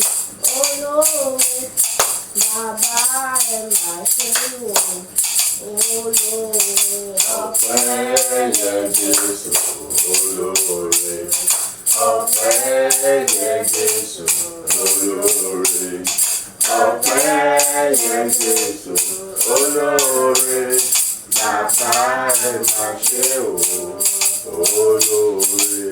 olóore bàbá ẹ má ṣe o olóore ọpẹ́ yẹ Jésù olóore. Ọpẹ́ yẹ Jésù olóore. Ọpẹ́ yẹ Jésù olóore. Bàbá ẹ má ṣe o olóore.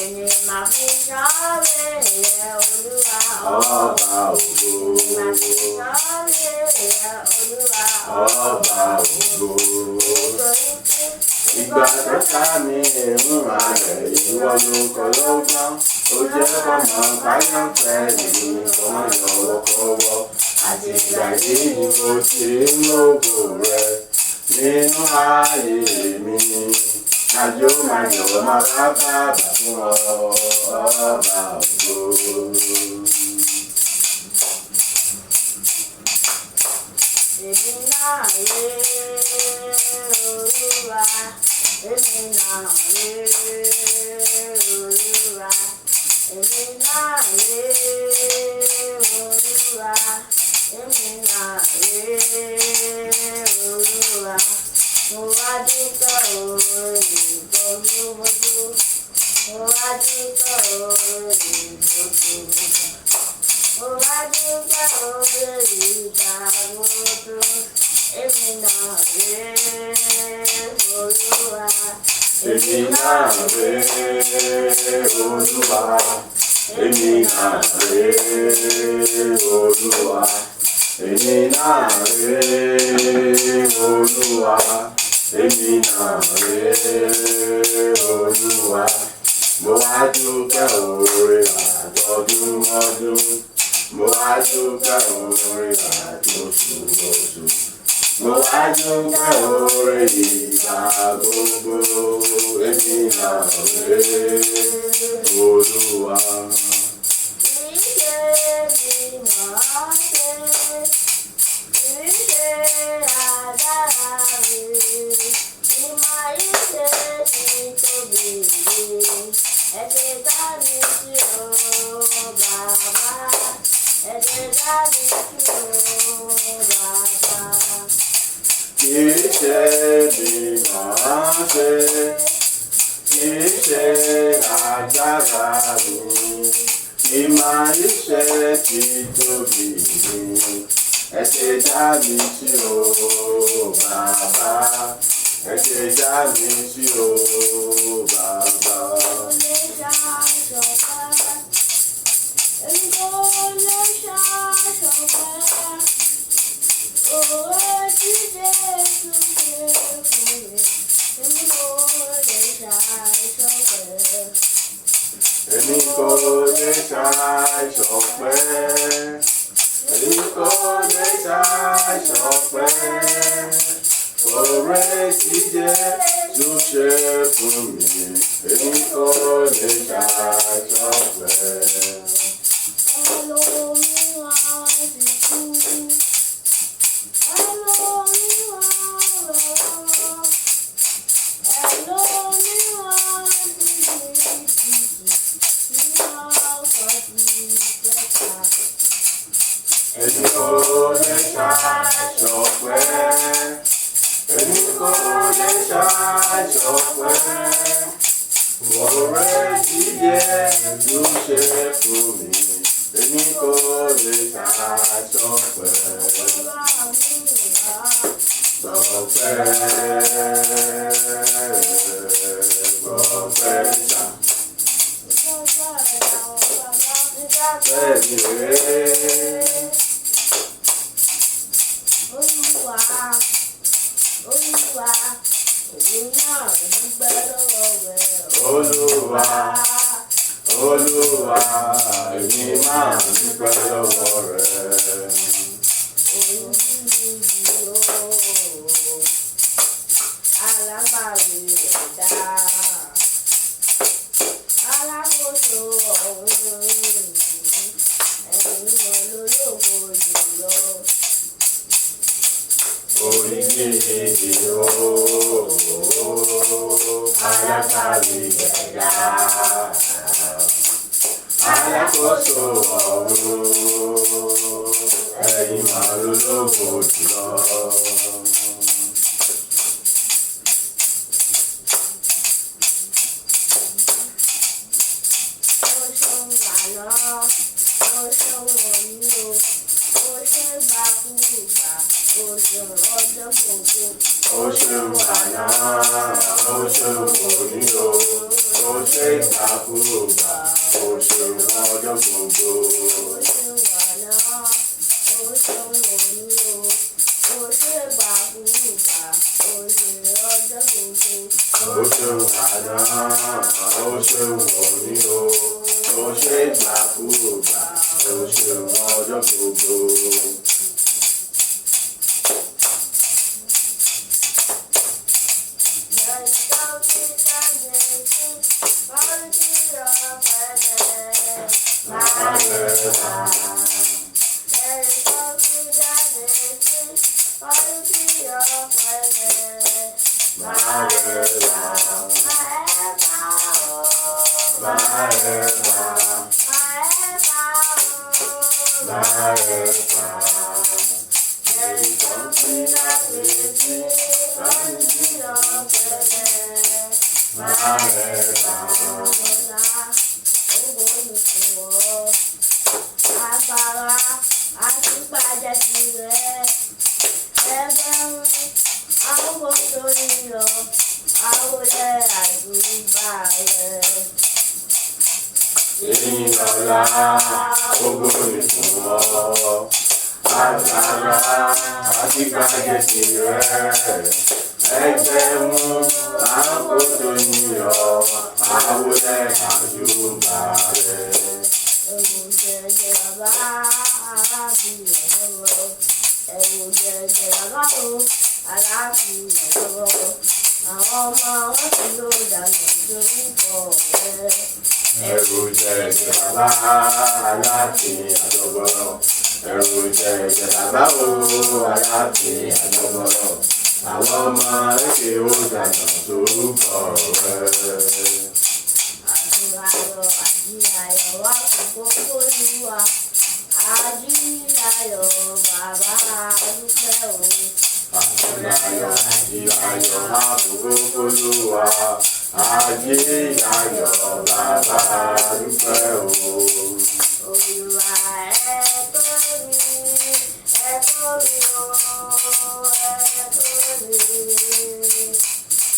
èmi máa fi sáré rẹ Olúwa Ọba ògo. máa fi sáré rẹ Olúwa Ọba ògo. nítorí pé Ìgbà tó ká mi ń ralẹ̀ ìwọ ló kọ́ lọ́gbọ́n. Ó jẹ́ kọ́mọ báyọ̀pẹ́ ìlú kọ́mọ yọ̀wọ́kọ́wọ́. Àti ìgbà yìí ni mo ti ń lógo rẹ nínú ayé mi. Àjò máa yọ̀ máa bá bàbá fún ọba ògo. èmi náà rè Olúwa èmi náà rè Olúwa èmi náà rè Olúwa èmi náà rè Olúwa mo wá dúpẹ́ oore ìbọ̀dúbọ̀dú mo wá dúpẹ́ oore ìbọ̀dúbọ̀dú. Mo wá dúpẹ́ oore ìgbà gbogbo, èmi náà rè Olúwa. Èmi náà rè Olúwa. Èmi náà rè Olúwa. Èmi náà rè Olúwa. Èmi náà rè Olúwa. Mo wá dúpẹ́ oore àtọdúnmọ́dún. Mo wá dúpẹ́ oore àtòṣùmọ̀ṣù. Mo wá dúpẹ́ oore ìgbà gbogbo. Èmi náà rè Olúwa. Kìí ṣe mi màá ṣe, kìí ṣe agbára mi, ìmọ̀ yìí ṣe ti tóbi mi. Ẹ ṣe dá mi sí o, bàbá. Ẹ ṣe dá mi sí o, bàbá. Kìí ṣe bí màá ṣe, kìí ṣe agbára mi, ìmọ̀ iṣẹ́ ti tóbi mi. Ẹ ṣe dá mi sí o, bàbá. Ẹ ṣe dá mi sí o, bàbá. Èmi kò lè ṣàìṣọpẹ́. Èmi kò lè ṣàìṣọpẹ́. Oore tí Jésù ṣe fún mi. Èmi kò lè ṣàìṣọpẹ́. Èmi kò lè ṣàìṣọpẹ́. Èmi kò lè ṣàìṣọpẹ́. Oore tí Jésù ṣe fún mi. Èmi kò lè ṣàìṣọpẹ́. Gbọpẹ́, gbọpẹ́ ṣá. Bẹ́ẹ̀ni rèé. Olúwa, Olúwa, èmi náà dúpẹ́ lọ́wọ́ rẹ. Olúwa, Olúwa, èmi máa dúpẹ́ lọ́wọ́ rẹ. Alábàárẹ̀ ẹ̀dá, alákòóso ọ̀run, ẹ̀yin olólùgbò jùlọ. Oríṣiríṣi alábàárẹ̀ ẹ̀dá, alákòóso ọ̀run, ẹ̀yin máa lólógo jùlọ. Ó ṣeun àná, ó ṣeun òní o, ó ṣe ìgbàkúgbà, ó ṣeun ọjọ́ gbogbo. Ó ṣeun àná, ó ṣeun òní o, ó ṣe ìgbàkúgbà, ó ṣe ọjọ́ gbogbo. Ó ṣeun àná, ó ṣeun òní o, ó ṣe ìgbàkúgbà, ó ṣeun ọjọ́ gbogbo. Ìyìnlọ́lá gbogbo ni fún ọ, agbára àti gbàgede rẹ̀, ẹgbẹ̀rún àkóso yíyọ, àwòlẹ̀ àjùbà rẹ̀. Ẹ̀rù jẹjẹ bàbá aláàfin ìyàgbọ́, ẹ̀rù jẹjẹ bàbá o aláàfin ìyàgbọ́, àwọn ọmọ wọn ti ló dànù torí bọ̀ rẹ̀. Ẹ̀rù jẹjẹ bàbá aláàfin àjọgbọ́rọ̀, ẹ̀rù jẹjẹ bàbá o aláàfin àjọgbọ́rọ̀, àwọn ọmọ èké ó dànù torúkọ rẹ̀. Àdúrayọ̀ àjíráyọ̀ wá fún gbogbo Olúwa, àjíráyọ̀ bàbá dúpẹ́ o. Àjíráyọ̀ àjíráyọ̀ àbúrò Olúwa, àjíráyọ̀ bàbá dúpẹ́ o. Olúwa ẹ tóbi o, ẹ tóbi.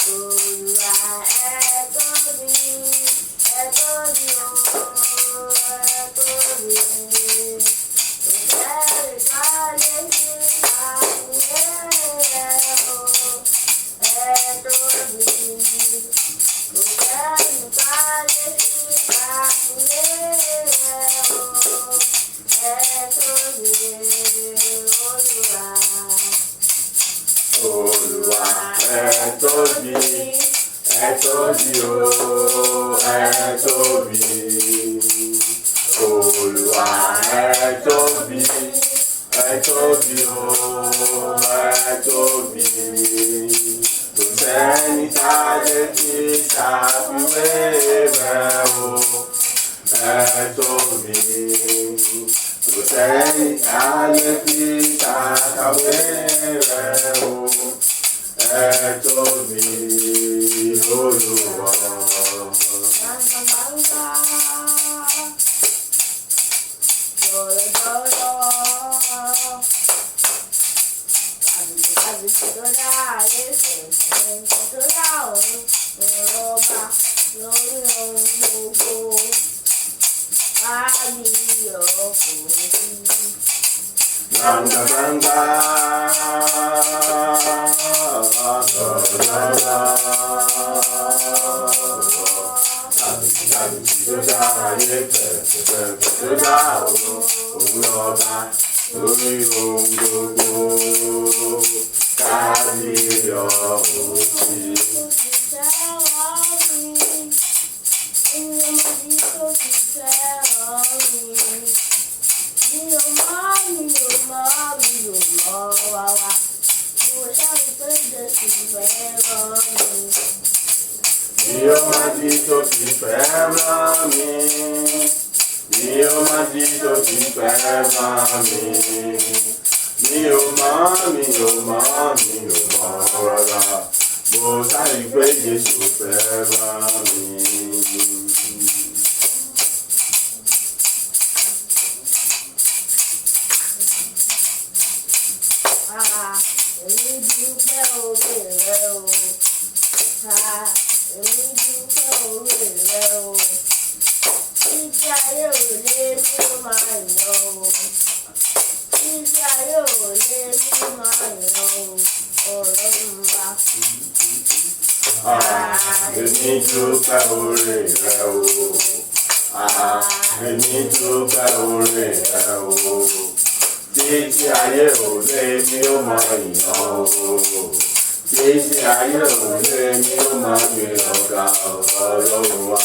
Olúwa ẹ tóbi o, ẹ tóbi. Olúwa ẹ tóbi, ẹ tóbi o, ẹ tóbi. Olúwa ẹ tóbi, ẹ tóbi o, ẹ tóbi. Kò sẹ́ni tá a lè fi ṣàfiwé rẹ̀ o, ẹ tóbi. Kò sẹ́ni tá a lè fi ṣàkàwé rẹ̀ o, ẹ tóbi Olúwa. Banga banga, lórí ohun gbogbo, kábíyọ̀sí. Bí ó máa di tó fi fẹ́ rán mi, di tó ti fẹ́ máa mi. Mi ò mọ̀ rárá. Mo sáré pé Jésù fẹ́ máa mi. Èmi dúpẹ́ oore rẹ o. Èmi dúpẹ́ oore rẹ o. Títí ayé ò lé mi ó máa yọ̀ o. Títí ayé ò lé mi ó máa yọ̀ o. Ọlọ́run wa. Èmi dúpẹ́ oore rẹ o. Èmi dúpẹ́ oore rẹ o. Títí ayé ò lé mi ó máa yọ̀ o. Títí ayé ò lé mi ó máa gbé ọ̀gá Ọlọ́run wa.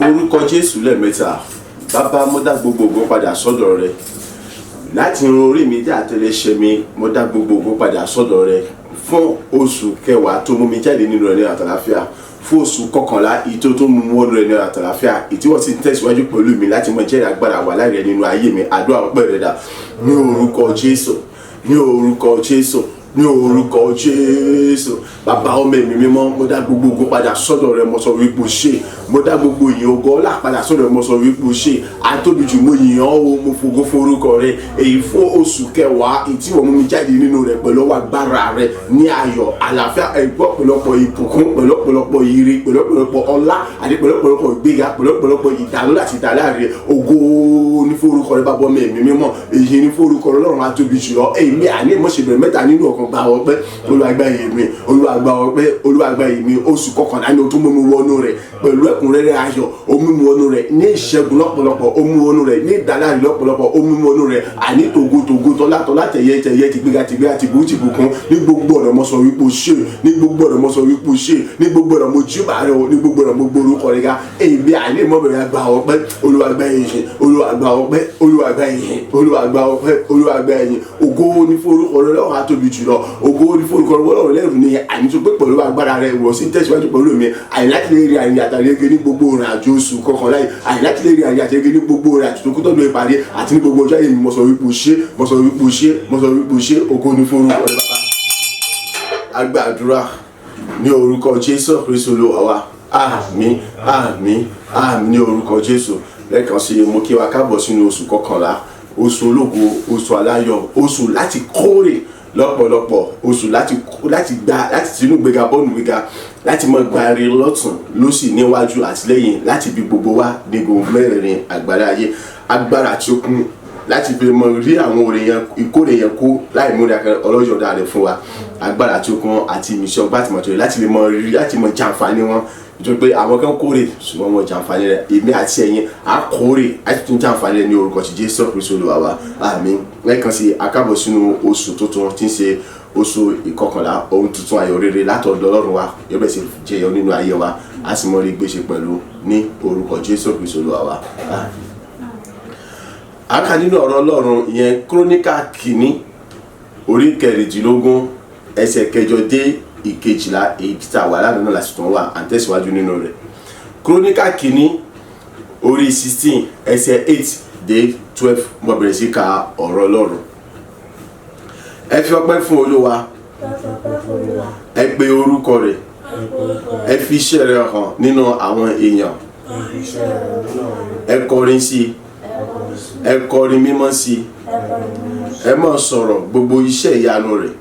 Orúkọ Jésù lẹ́ẹ̀mẹ́ta. Bàbá mo dá gbogbo ògo padà sọ́dọ̀ rẹ. láti irun orí mi dé àtẹ́lẹsẹ̀ mi mo dá gbogbo ògo padà sọ́dọ̀ rẹ fún oṣù kẹwàá tó mú mi jáde nínú rẹ̀ ní àtàlàfíà, fún oṣù kọkànlá ìtó tó mú wọnú rẹ̀ ní àtàlàfíà, ìtí wọ́n ti tẹ̀síwájú pẹ̀lú mi láti mọ jẹ́rìí agbára wà láì rẹ̀ nínú ayé mi. Àdúrà ọpẹ́ rẹ̀ dà ní orúkọ Jésù, ní orúkọ Jésù, ní orúkọ Jésù. Bàbá ọmọ ẹ̀mí mímọ́, mo dá gbogbo ògo padà sọ́dọ̀ rẹ, mo sọ wípé o ṣé. Mo dá gbogbo ìyìn ògo ọlá padà sọ́dọ̀ rẹ, mo sọ wípé o ṣé. Àtóbi jù mo yìn ọ́ o, mo fògo fún orúkọ rẹ. Èyí fún oṣù kẹwàá ìtí wọ́n mú mi jáde nínú rẹ pẹ̀lú ọwọ́ agbára rẹ ní ayọ̀ àlàáfíà, ẹ̀gbọ́n pẹ̀lọpọ̀ ìbùkún, pẹ̀lọpọ̀ ire, pẹ̀lọpọ̀ ọlá àti pẹ̀lọpọ̀ ìgbéga, pẹ̀lọpọ̀ ìdàlú àti ìdàláre. Ògo ní fún orúkọ rẹ bàbá ọmọ ẹ̀mí mímọ́, èyí ní fún orúkọ rẹ Ọlọ́run àtóbi jù ọ́. Èmi àní ìmọ̀ṣẹ̀bẹ̀rẹ̀ mẹ́ta nínú ọkàn gba ọpẹ́, Olúwa gba ìyìn mi, Olúwa gba ọpẹ́, Olúwa gba ìyìn mi. Oṣù kọkànlá ni o tún mú mi wọnú rẹ̀ pẹ̀lú ẹ̀kúnrẹ́rẹ́ ayọ̀, o mú mi wọnú rẹ̀ ní ìṣẹ́gun lọ́pọ̀lọpọ̀, o mú wọnú rẹ̀ ní ìdáláre lọ́pọ̀lọpọ̀, o mú mi wọnú rẹ̀ àní tògo tọ́lá tẹ̀yẹ tìgbéga tìbùkún. Ní gbogbo ọ̀nà mo sọ wípé o ṣé, ní gbogbo ọ̀nà mo sọ wípé o ṣé, ní gbogbo ọ̀nà mo júbà rẹ o, ní gbogbo ọ̀nà mo gbórúkọ rẹ ga. Èmi àní ìmọ̀bẹ̀rẹ̀ gba ọpẹ́, Olúwa gba ìyìn, Olúwa gba ọpẹ́, Olúwa gba ìyìn, Olúwa gba ọpẹ́, Olúwa gba ìyìn. Ògo ní fún orúkọ rẹ Ọlọ́run àtóbi jùlọ, ògo ní fún orúkọ rẹ Ọlọ́run lẹ́rù ní àní tó pé pẹ̀lú agbára rẹ ìwọ sí tẹ̀síwájú pẹ̀lú mi. Àní láti lè rí àyìn àtàlẹ́gẹ́ ní gbogbo ìrìn àjò oṣù kọkànlá yìí, àní láti lè rí àyìn àtàlẹ́gẹ́ ní gbogbo ìrìn àjò tó kú tọ́dún ìparí àti ní gbogbo ọjọ́ yìí. Mo sọ wípé o ṣé, mo sọ wípé o ṣé, mo sọ wípé o ṣé. Ògo ní fún orúkọ rẹ bàbá. A gba àdúrà ní orúkọ Jésù Kristi Olúwa wa. Àmín, àmín, àmín ní orúkọ Jésù. Lẹ́ẹ̀kan sí mo kí wa káàbọ̀ sínú oṣù kọkànlá, oṣù ológo, oṣù aláyọ̀, oṣù láti kórè lọ́pọ̀lọpọ̀, oṣù láti tinú gbéga bọ́ọ̀nù gbéga, láti mọ gbàre lọ́tún lósì níwájú àtìlẹ́yìn láti bí gbogbo wa ní gbogbo mẹ́rẹ̀ẹ̀rin àgbára ayé. Agbára tí ó kún láti fi mọ rí àwọn òrè yẹn ìkórè yẹn kó láì múra ọlọ́jọ́ dáa rẹ̀ fún wa. Agbára tí ó kún àti ìmísí ọgbà àtìmọ̀tò rẹ̀ láti lè mọ rí, láti mọ jàǹfààní wọn. Nítorí pé àwọn kan kórè ṣùgbọ́n wọn jàǹfààní rẹ̀, èmi àti ẹ̀yin á kórè láti tún jàǹfààní rẹ̀ ní orúkọ ti Jésù Kristi Olúwa wa. Àmín. Lẹ́ẹ̀kan sí a káàbọ̀ sínú oṣù tuntun tí ń ṣe oṣù ìkọkànlá. Ohun tuntun ayọ̀ rere látọ̀dọ̀ Ọlọ́run wa yóò bẹ̀rẹ̀ sí jẹyọ nínú ayé wa, a sì mọ rí gbèsè pẹ̀lú ní orúkọ Jésù Kristi Olúwa wa. Àmín. A kà nínú ọ̀rọ̀ Ọlọ́run ìyẹn Kíróníkà kìíní orí 13 ẹsẹ̀ 8 dé 12, èyí tí a wà lánàá náà láti tún wà à ń tẹ̀síwájú nínú rẹ̀. Kíróníkà kìíní orí 16 ẹsẹ̀ 8 dé 12 mo bẹ̀rẹ̀ sí ka ọ̀rọ̀ Ọlọ́run. Ẹ fi ọpẹ́ fún Olúwa, ẹ pe orúkọ rẹ̀, ẹ fi iṣẹ́ rẹ̀ hàn nínú àwọn èèyàn, ẹ kọrin sí i, ẹ kọrin mímọ́ sí i, ẹ máa sọ̀rọ̀ gbogbo iṣẹ́ ìyanu rẹ̀,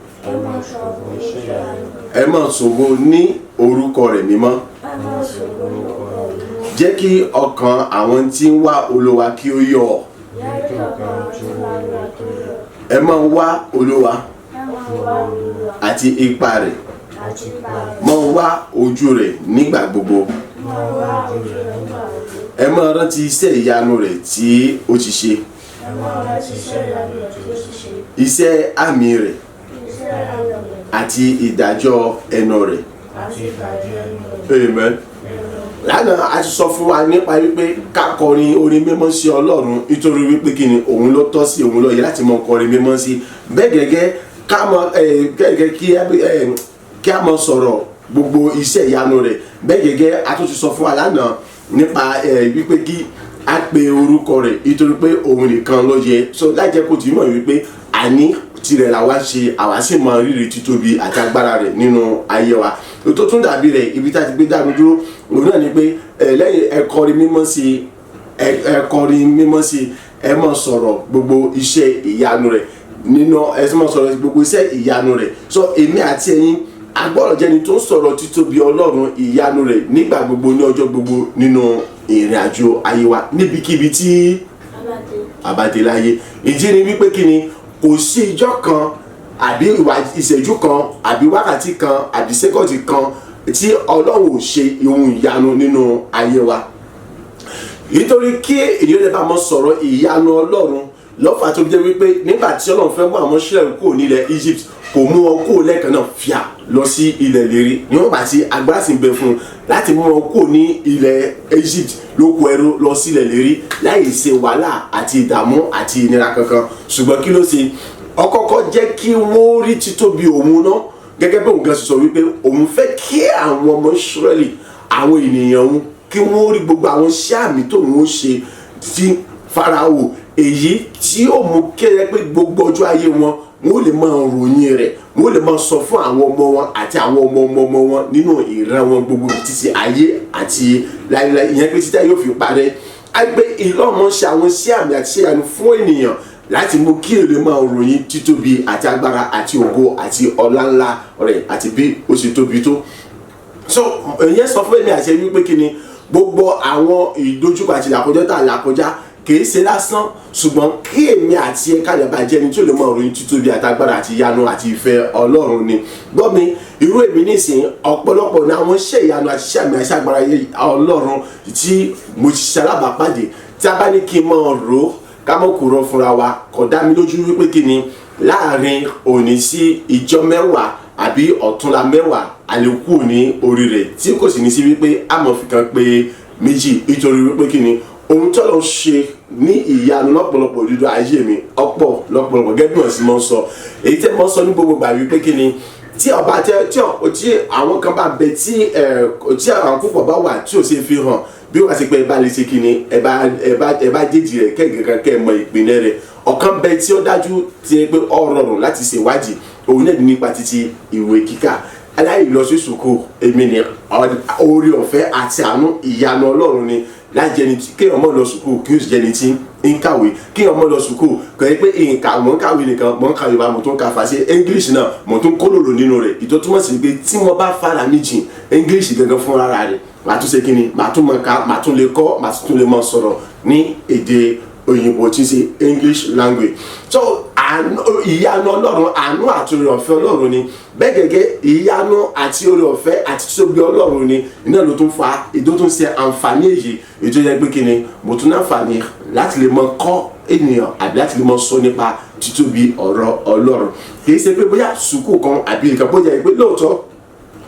ẹ máa ṣògo ní orúkọ rẹ̀ mímọ́. Jẹ́ kí ọkàn àwọn tí ń wá Olúwa kí ó yọ̀. Ẹ máa wá Olúwa àti ipa rẹ̀, máa wá ojú rẹ̀ nígbà gbogbo. Ẹ máa rántí iṣẹ́ ìyanu rẹ̀ tí ó ti ṣe, iṣẹ́ àmì rẹ̀ àti ìdájọ́ ẹnu rẹ̀. Amen. Lánàá a ti sọ fún wa nípa wípé ká kọrin orin mímọ́ sí Ọlọ́run nítorí wípé kí ni òun ló tọ́ sí, òun ló yẹ láti mọ kọrin mímọ́ sí. Bẹ́ẹ̀ gẹ́gẹ́ ká mọ kí a mọ sọ̀rọ̀ gbogbo iṣẹ́ ìyanu rẹ̀. Bẹ́ẹ̀ gẹ́gẹ́ a tún ti sọ fún wa lánàá nípa wípé kí a pe orúkọ rẹ̀ nítorí pé òun nìkan ló yẹ. So láì jẹ́ kó ti mọ̀ wípé àní tirẹ̀ la wá ṣe, àwa sì mọ rírì títóbi àti agbára rẹ̀ nínú ayé wa. Tó tún dàbí rẹ̀ ibi tá a ti gbé dánu dúró òun náà ni pé lẹ́yìn ẹ kọrin mímọ́ sí, ẹ kọrin mímọ́ sí, ẹ máa sọ̀rọ̀ gbogbo iṣẹ́ ìyanu rẹ̀ nínú, ẹ sì máa sọ̀rọ̀ gbogbo iṣẹ́ ìyanu rẹ̀. So èmi àti ẹ̀yin agbọ́dọ̀ jẹ́ni tó ń sọ̀rọ̀ títóbi Ọlọ́run ìyanu rẹ̀ nígbà gbogbo ní ọjọ́ gbogbo nínú ìrìn àjò ayé wa níbikíbi tí àbádé láyé. Ìdí ni wípé kí ni kò sí ìjọ́ kan àbí ìṣẹ́jú kan àbí wákàtí kan àbí sẹ́kọ̀ndì kan tí Ọlọ́run ò ṣe ohun ìyanu nínú ayé wa. Nítorí kí èyí lè bá mọ sọ̀rọ̀ ìyanu Ọlọ́run lọ́fà tó jẹ́ wípé nígbà tí Ọlọ́run fẹ́ mú àwọn Ísírẹ́lì kúrò nílẹ̀ Egypt kò mú wọn kúrò lẹ́ẹ̀kan náà fíà lọ sí ilẹ̀ ìlérí níwọ̀n bá tí agbára sì ń bẹ fún un láti mú wọn kúrò ní ilẹ̀ Egypt lóko ẹrú lọ sí ilẹ̀ ìlérí láì ṣe wàhálà àti ìdààmú àti ìnira kankan. ṣùgbọ́n kí ló ṣe? Ó kọ́kọ́ jẹ́ kí wọ́n rí títóbi òun náà, gẹ́gẹ́ bí òun gan sọ wípé òun fẹ́ kí àwọn ọmọ Ísírẹ́lì, àwọn ènìyàn òun, kí wọ́n rí gbogbo àwọn iṣẹ́ àmì tóun ó ṣe sí Fáráò, èyí tí ó mú kéré pé gbogbo ọjọ́ ayé wọn wọ́n lè máa ròyìn rẹ̀, wọ́n lè máa sọ fún àwọn ọmọ wọn àti àwọn ọmọ wọn nínú ìran wọn gbogbo títí ayé àti láíláí, ìyẹn pé títí ayé yóò fi parẹ́. Àgbẹ̀ ìlọ́mọ ṣe àwọn iṣẹ́ àmì àti iṣẹ́ ìyanu fún ènìyàn láti mú kí èrè máa ròyìn títóbi àti agbára àti ògo àti ọlá ńlá rẹ̀ àti bí ó ṣe tóbi tó. So ìyẹn sọ fún èmi àṣẹ wípé kí ni gbogbo àwọn ìdojúkọ àti ìlàkọjá tá a là kọjá kìí ṣe lásán, ṣùgbọ́n kí èmi àti ẹ̀ka ìjọba jẹ́ ẹni tí ó lè máa ròyìn títóbi àti agbára àti ìyanu àti ìfẹ́ Ọlọ́run ni. Gbọ́ mi, irú èmi nísìnyí ọ̀pọ̀lọpọ̀ ní àwọn iṣẹ́ ìyanu àti iṣẹ́ àmì àti agbára Ọlọ́run tí mo ti ṣe alábàápàdé, tí a bá ní kí n máa rò ó ká mọ̀ kúrò fúnra wa, kò dá mi lójú wípé kí ni láàrin òní sí ìjọ mẹ́wàá àbí ọ̀túnla mẹ́wàá àlékù ní orí rẹ̀ tí kò sì ní sí wípé àmọ́ fi kan pé méjì, nítorí wípé kí ni ohun tó lọ ṣe ní ìyanu lọ́pọ̀lọpọ̀ òdodo ayé mi ọ̀pọ̀ lọ́pọ̀lọpọ̀ gẹ́gẹ́ bí wọ́n sì mọ́ sọ, èyí tẹ́ mọ́ sọ ní gbogbo gbà wípé kí ni tí ọba tí àwọn kan bá bẹ tí àwọn púpọ̀ bá wà tí ò ṣe fi hàn, bí wọ́n ti pẹ́ ẹ bá lè ṣe kí ni ẹ bá jèjì rẹ̀ kẹ́gẹ̀kan kẹ́ mọ ìpínlẹ̀ rẹ̀. Ọ̀kan bẹ tí ó dájú ti pé ó rọrùn láti ṣèwádìí, òun náà nípa títí ìwé kíkà. Aláì lọ sí sùkúù, èmi ni oore ọ̀fẹ́ àti àánú ìyanu Ọlọ́run ni láti jẹni tí kéèyàn mọ̀ lọ sùkúù kí ó sì jẹni tí ń kàwé, kéèyàn mọ̀ lọ sùkúù kò yẹ pé mò ń kàwé nìkan, mò ń kàwé bá mo tún ka fàṣẹ English náà mo tún kólòlò nínú rẹ̀. Ìtọ́ túmọ̀ sí pé tí mo bá fara mi jìn English gangan fún rárá rẹ̀ màá tún ṣe kí ni màá tún mọ̀ ká, màá tún lè kọ́, màá tún lè mọ̀ sọ̀rọ̀ ní èdè òyìnbó tí ń ṣe English language. So ìyanu Ọlọ́run, àánú àti oore ọ̀fẹ́ Ọlọ́run ni. Bẹ́ẹ̀ gẹ́gẹ́ ìyanu àti oore ọ̀fẹ́ àti títóbi Ọlọ́run ni iná ló tún fa èdè tó ń ṣe àǹfààní èyí ètò yẹ pé kí ni mo tún ní àǹfààní láti lè mọ kọ́ ènìyàn àbí láti lè mọ sọ nípa títóbi ọ̀rọ̀ Ọlọ́run. Kìí ṣe pé bóyá sùkúù kan àbí nǹkan bóyá pé lóòótọ́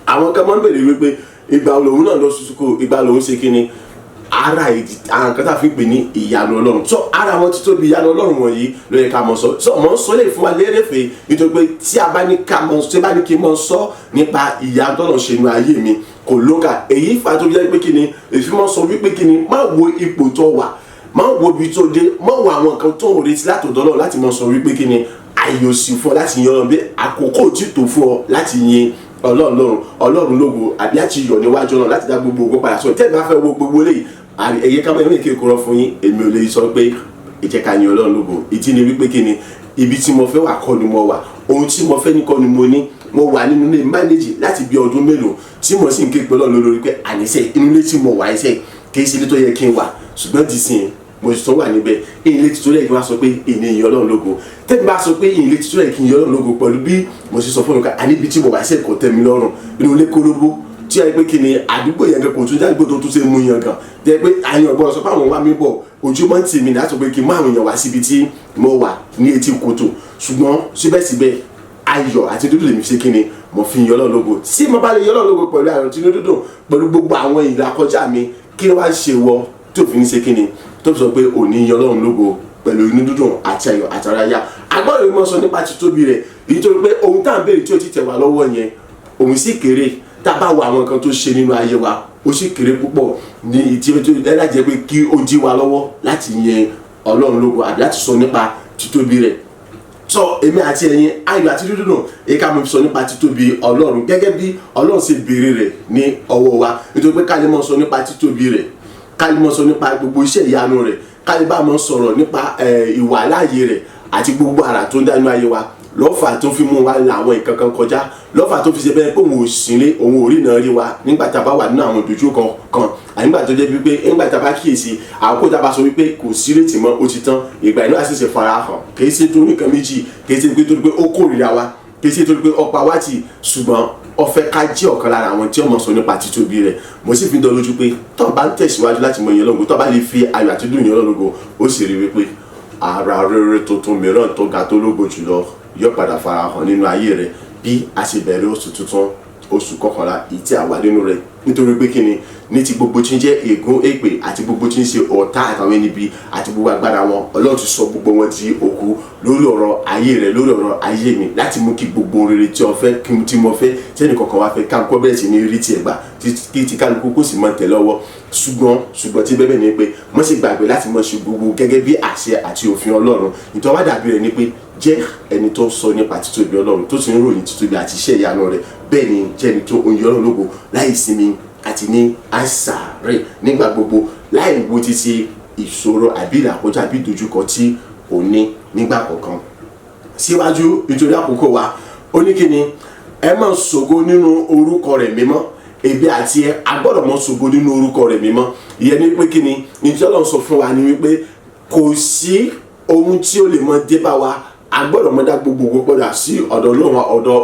àwọn kan máa ń bèrè wípé ìgbà lòun náà lọ sùkúù, ìgbà lòun ṣe kí ni ara ìdí àwọn kan tá a fi pè ní ìyanu Ọlọ́run. So ara wọn títóbi ìyanu Ọlọ́run wọ̀nyí ló yẹ ká mọ̀ sọ. So mọ̀ ń sọ lè fún wa lérèfé nítorí pé tí a bá ní ká mọ̀, tí a bá ní kí n mọ̀ sọ nípa ìyanu tọ́lọ̀ ṣe inú ayé mi kò lóǹkà. Èyí fà tó jẹ́ pé kí ni èyí mọ̀ sọ wípé kí ni má wo ipò tó wà, má wo ibi tó dé, má wo àwọn nǹkan tó ń retí látọ̀dọ̀ Ọlọ́run láti mọ̀ sọ wípé kí ni àyè òsì fún ọ láti yan Ọlọ́run bí àkókò tí tó fún ọ láti yin Ọlọ́run lógo àbí láti yọ̀ níwájú Ọlọ́run láti dá gbogbo ògo padà sọ. Tẹ́ ẹ bá fẹ́ wo gbogbo eléyìí ẹ̀yẹ ká mẹ́rin kí n kúrọ́ fún yín, èmi ò lè sọ pé ìjẹ́ ká yin Ọlọ́run lógo. Ìdí ni wípé kí ni ibi tí mo fẹ́ wà kọ́ ni mo wà, ohun tí mo fẹ́ ní kọ́ ni mo ní. Mo wà nínú ilé mánéjì láti bí ọdún mélòó tí mo sì ń ké pé Ọlọ́run lórí pé àníṣe inú ilé tí mo wà iṣẹ́ kì í ṣe ilé tó yẹ kí n wà, ṣùgbọ́n di sin mo sì tún wà níbẹ̀. Ilé tí tó yẹ kí n wá sọ pé èmi yin Ọlọ́run lógo. Tẹ́mi bá sọ pé ilé tí tó yẹ kí n yin Ọlọ́run lógo pẹ̀lú bí mo sì sọ fún mi àníbi tí mo wà iṣẹ́ kò tẹ́ mi lọ́rùn, inú ilé kólóbó tí a yẹ pé kí ni àdúgbò yẹn kan kò tún jáde tó tún ṣe mú yẹn kan jẹ́ pé àyàn ọgbọ́n sọ pé àwọn wá mi bọ̀ Ojúmọ́ tì mí láti pé kí n mú àwọn èèyàn wá síbi tí mo wà ní etí kòtò, ṣùgbọ́n síbẹ̀síbẹ̀ ayọ̀ àti dúdú lèmi ṣe kí ni mo fi yin Ọlọ́run lógo. Tí mo bá lè yin Ọlọ́run lógo pẹ̀lú ayọ̀ tí inú dúdùn pẹ̀lú gbogbo àwọn ìlàkọjá mi, kí wá ṣe wọ tó fi ní ṣe kí ni tó fi sọ pé òní yin Ọlọ́run lógo pẹ̀lú inú dúdùn àti ayọ̀ àti àráyá. Agbọ́dọ̀ mọ̀ sọ nípa títóbi rẹ̀ nítorí pé ohun tá à ń béèrè tí ó ti tẹ̀ wá lọ́wọ́ yẹn òun sì kéré. Tá a bá wo àwọn nǹkan tó ṣe nínú ayé wa ó sì kéré púpọ̀ ní ìdí tó láti jẹ́ pé kí ó dí wa lọ́wọ́ láti yin Ọlọ́run lógo àbí láti sọ nípa títóbi rẹ̀. Sọ èmi àti ẹ̀yin ayọ̀ àti dúdú náà èyí ká mo fi sọ nípa títóbi Ọlọ́run gẹ́gẹ́ bí Ọlọ́run ṣe béèrè rẹ̀ ní ọwọ́ wa, nítorí pé ká lè mọ̀ sọ nípa títóbi rẹ̀, ká lè mọ̀ sọ nípa gbogbo iṣẹ́ ìyanu rẹ̀, ká lè bá mọ̀ sọ̀rọ̀ nípa ìwà láàyè rẹ̀ àti gbogbo àrà tó ń dá inú ayé wa. Lọ́fà tó fi mú wa la àwọn nǹkan kan kọjá, lọ́fà tó fi ṣe bẹ́ẹ̀ pé òun ò sílé, òun ò rí náà rí wa nígbà tá a bá wà nínú àwọn ìdójú kan nígbà tó jẹ́ wípé nígbà tá a bá kíyèsí àkókò tá a bá sọ wípé kò sí ìrètí mọ́ ó ti tán, ìgbà inú àṣìṣe fara hàn. Kìí ṣe tó nǹkan méjì, kìí ṣe tó pé ó kórìíra wa, kìí ṣe tó pé ó pa wá tì, ṣùgbọ́n ó fẹ́ ká jẹ́ ọ̀kan lára àwọn tí ó mọ̀ sọ nípa títóbi rẹ̀. Mo sì fi ń dán lójú pé tó bá ń tẹ̀síwájú láti mọ ìyẹn lógo, tó bá lè fi ayọ̀ àti dùn ìyẹn lógo, ó sì rí wípé ara rere tuntun mìíràn tó ga tó lógo jùlọ yóò padà farahàn nínú ayé rẹ̀ bí a ṣe bẹ̀rẹ̀ oṣù tuntun oṣù kọkànlá èyí tí a wà nínú rẹ̀ nítorí pé kíni ní ti gbogbo tí ń jẹ́ ègún èpè àti gbogbo tí ń ṣe ọ̀tá àtàwọn ẹnibi àti gbogbo agbára wọn Ọlọ́run ti sọ gbogbo wọn di òkú lórí ọ̀rọ̀ ayé rẹ̀ lórí ọ̀rọ̀ ayé mi láti mú kí gbogbo rere tí o fẹ́ kí tí mo fẹ́ tí ẹnì kọ̀ọ̀kan wá fẹ́ ká kọ́ bẹ̀rẹ̀ sí ní rí tiẹ̀ gbà kí ti kálukú kó sì mọ̀ tẹ̀ lọ́wọ́ ṣùgbọ́n tí bẹ́ẹ̀ ni pé mo sì gbàgbé láti mọ̀ ṣe gbogbo gẹ́gẹ́ bí àṣẹ àti òfin Ọlọ́run nítorí wá dàbí rẹ̀ ni pé jẹ́ ẹni tó sọ nípa títóbi Ọlọ́run tó sì ń ròyìn títóbi àti iṣẹ́ ìyanu rẹ̀ bẹ́ẹ̀ ni jẹ́ ẹni tó ń yọ Ọlọ́run lógo láì sinmi àti ní àṣàrẹ̀ nígbà gbogbo láì wo títí ìṣòro àbí ìlàkọjá àbí ìdojúkọ tí ò ní nígbà kọ̀ọ̀kan. Síwájú nítorí àkókò wa ó ní kíni ẹ máa ṣògo nínú orúkọ rẹ̀ mímọ́ ebi àti ẹ agbọ́dọ̀ máa ṣògo nínú orúkọ rẹ̀ mímọ́ ìyẹn ní pé kíni nítorí Ọlọ́run sọ fún wa ni wípé kò sí ohun tí ó lè mọ dé bá wa agbọ́dọ̀ mọ dá gbogbo gbọ́dọ̀ sí ọ̀dọ̀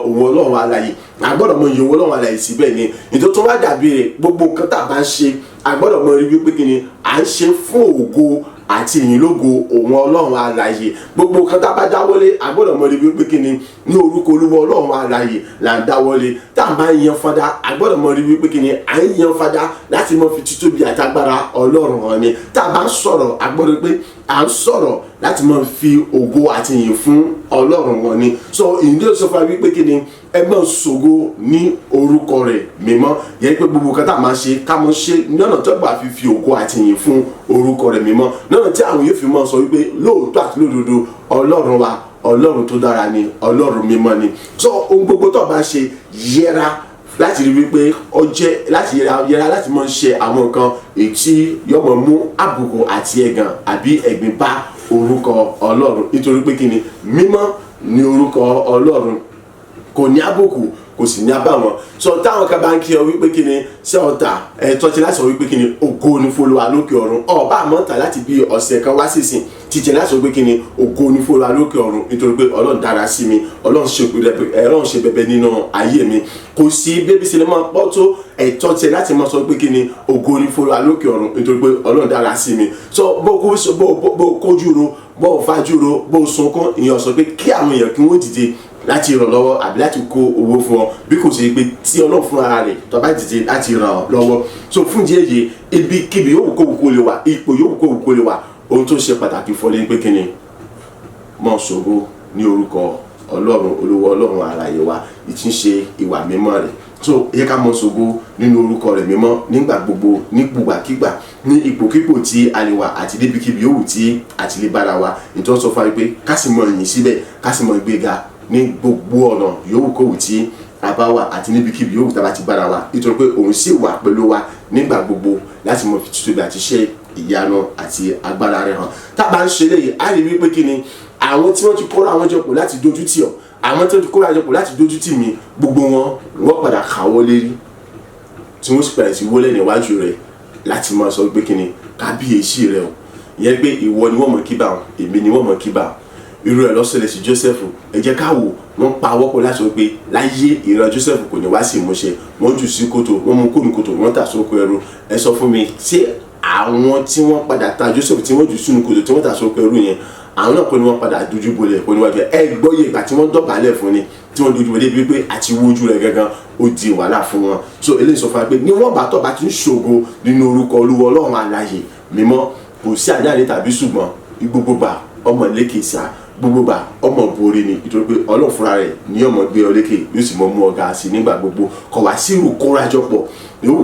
òun Ọlọ́run alààyè agbọ́dọ̀ mọ iye owó Ọlọ́run alààyè síbẹ̀ ni nítorí tó wá dàbí rẹ̀ gbogbo nǹkan tá a bá ń ṣe agbọ́dọ̀ mọ rí wípé kíni à ń ṣe fún ògo àti ìyìn lógo òun Ọlọ́run alààyè gbogbo nǹkan tá a bá dáwọ́lé agbọ́dọ̀ mọ rí wípé kíni ní orúkọ Olúwa Ọlọ́run alààyè là ń dáwọ́lé tá a bá ń yan fada agbọ́dọ̀ mọ rí wípé kíni à ń yan fada láti mọ fi títóbi àtagbára Ọlọ́run hàn ni tá a bá ń sọ̀rọ̀ agbọ́dọ̀ pé à ń sọ̀rọ̀ láti mọ fi ògo àti ìyìn fún Ọlọ́run wọn ni so ìdí òsọ fún wa wípé kíni ẹ máa ṣògo ní orúkọ rẹ̀ mímọ́ yẹn pé gbogbo kan tá a máa ṣe ká mọ ṣe lọ́nà tó gbà fi ògo àti ìyìn fún orúkọ rẹ̀ mímọ́ lọ́nà tí àwọn yóò fi máa sọ wípé lóòótọ́ àti lódodo Ọlọ́run wa Ọlọ́run tó dára ni Ọlọ́run mímọ́ ni so ohun gbogbo tó bá ṣe yẹra láti rí wípé ó jẹ́ láti yẹra láti máa ṣe àwọn nǹkan èyí tí yóò máa mú àbùkù àti ẹ̀gàn àbí ẹ̀gbin bá orúkọ Ọlọ́run nítorí pé kíni mímọ́ ni orúkọ Ọlọ́run kò ní àbùkù kò sì ní àbàwọ́n sọ táwọn kan bá ń kí ọ wípé kíni ṣé ọ̀tà tọ́jú láti sọ wípé kíni ògo ní f'Olúwa lókè ọ̀run ọba àmọ́ta láti bí ọ̀sẹ̀ kan wá sísìn títẹ̀ láti sọ wípé kíni ògo ní f'Olúwa lókè ọ̀run nítorí pé Ọlọ́run dára sí mi Ọlọ́run ṣe bẹbẹ nínú ayé mi kò sí bébí sinimá pọ́ tó ẹ̀tọ́ tiẹ̀ láti máa sọ pé kíni ògo ní f'Olúwa lókè ọ̀run nítorí pé Ọlọ́run dára sí mi sọ bó kójú ro bó fájú ro bó sunkún ìyẹn sọ pé kí àwọn èèyàn kí wọ́n dìde láti ràn lọ́wọ́ àbí láti kó owó fún ọ bí kò sí pé tí Ọlọ́run fún ara rẹ̀ tó bá dìde láti ràn ọ́ lọ́wọ́ so fún díẹ̀ yìí ibikíbi yóò kó òkú lè wà ipò yóò kó òkú lè wà ohun tó ṣe pàtàkì fún ọ ní pé kíni mọ̀ ṣògo ní orúkọ Ọlọ́run Olúwa Ọlọ́run alààyè wa ìtí ń ṣe ìwà mímọ́ rẹ̀ so yẹ ká mọ̀ ṣògo nínú orúkọ rẹ̀ mímọ́ nígbà gbogbo nígbùgbàkígbà ní ipòkípò tí a lè wà àti níbikíbi yòówù tí a ti lè bára wa nítorí sọ fún wa pé ká sì mọ̀ yìn síbẹ̀ ká sì mọ̀ gbéga ní gbogbo ọ̀nà yòówù kòwù tí a bá wà àti níbikíbi yòówù tá a bá ti bára wa nítorí pé òun sì wà pẹ̀lú wa nígbà gbogbo láti mọ̀ fi títóbi àti ṣe ìyanu àti agbára rẹ̀ hàn tá a bá ń ṣe léyìí a rí wípé kíni àwọn tí wọ́n ti kóra àwọn jọpọ̀ láti dojú tì ọ́ àwọn tí wọ́n ti kóra àwọn jọpọ̀ láti dojú tì mí gbogbo wọ́n padà káwọ́ lérí tí wọ́n sì padà sí wọlé níwájú rẹ̀ láti máa sọ pé kíni kábíyèsí rẹ̀ o ìyẹn pé ìwọ ni wọ́n mọ̀ kíbà èmi ni wọ́n mọ̀ kíbà irú ẹ̀ ló ṣẹlẹ̀ sí Joseph ẹ jẹ́ ká wò wọ́n pa wọ́pọ̀ láti sọ pé láyé ìran Joseph kò ní wá sí ìmúṣẹ wọ́n jù sí kòtò wọ́n mú kónú kòtò wọ́n tà sóko ẹrú ẹ sọ fún mi ṣé àwọn tí wọ́n padà ta Joseph tí wọ́n jù sínú kòtò tí wọ́n tà sóko ẹrú yẹn àwọn náà kò ní wọ́n padà dojú bolẹ̀ kò ní wọ́n bẹ ẹ gbọ́ yẹ ìgbà tí wọ́n dọ̀bálẹ̀ fún ni tí wọ́n dojú bolẹ̀ bíi pé àti wojú rẹ̀ gangan ó di wàhálà fún wọn so eléyìí sọ fún wa pé níwọ̀n bá tọ́ bá ti ń ṣògo nínú orúkọ Olúwa Ọlọ́run alààyè mímọ́ kò sí àdáyé tàbí ṣùgbọ́n gbogbo bá ọmọ lékè sá gbogbo bá ọmọ borí ni nítorí pé Ọlọ́run fúnra rẹ̀ ní ọmọ gbé ọ lékè yóò sì mọ mú ọ̀gá sí nígbà gbogbo kọ̀ wá sí irú kórajọpọ̀ yòówù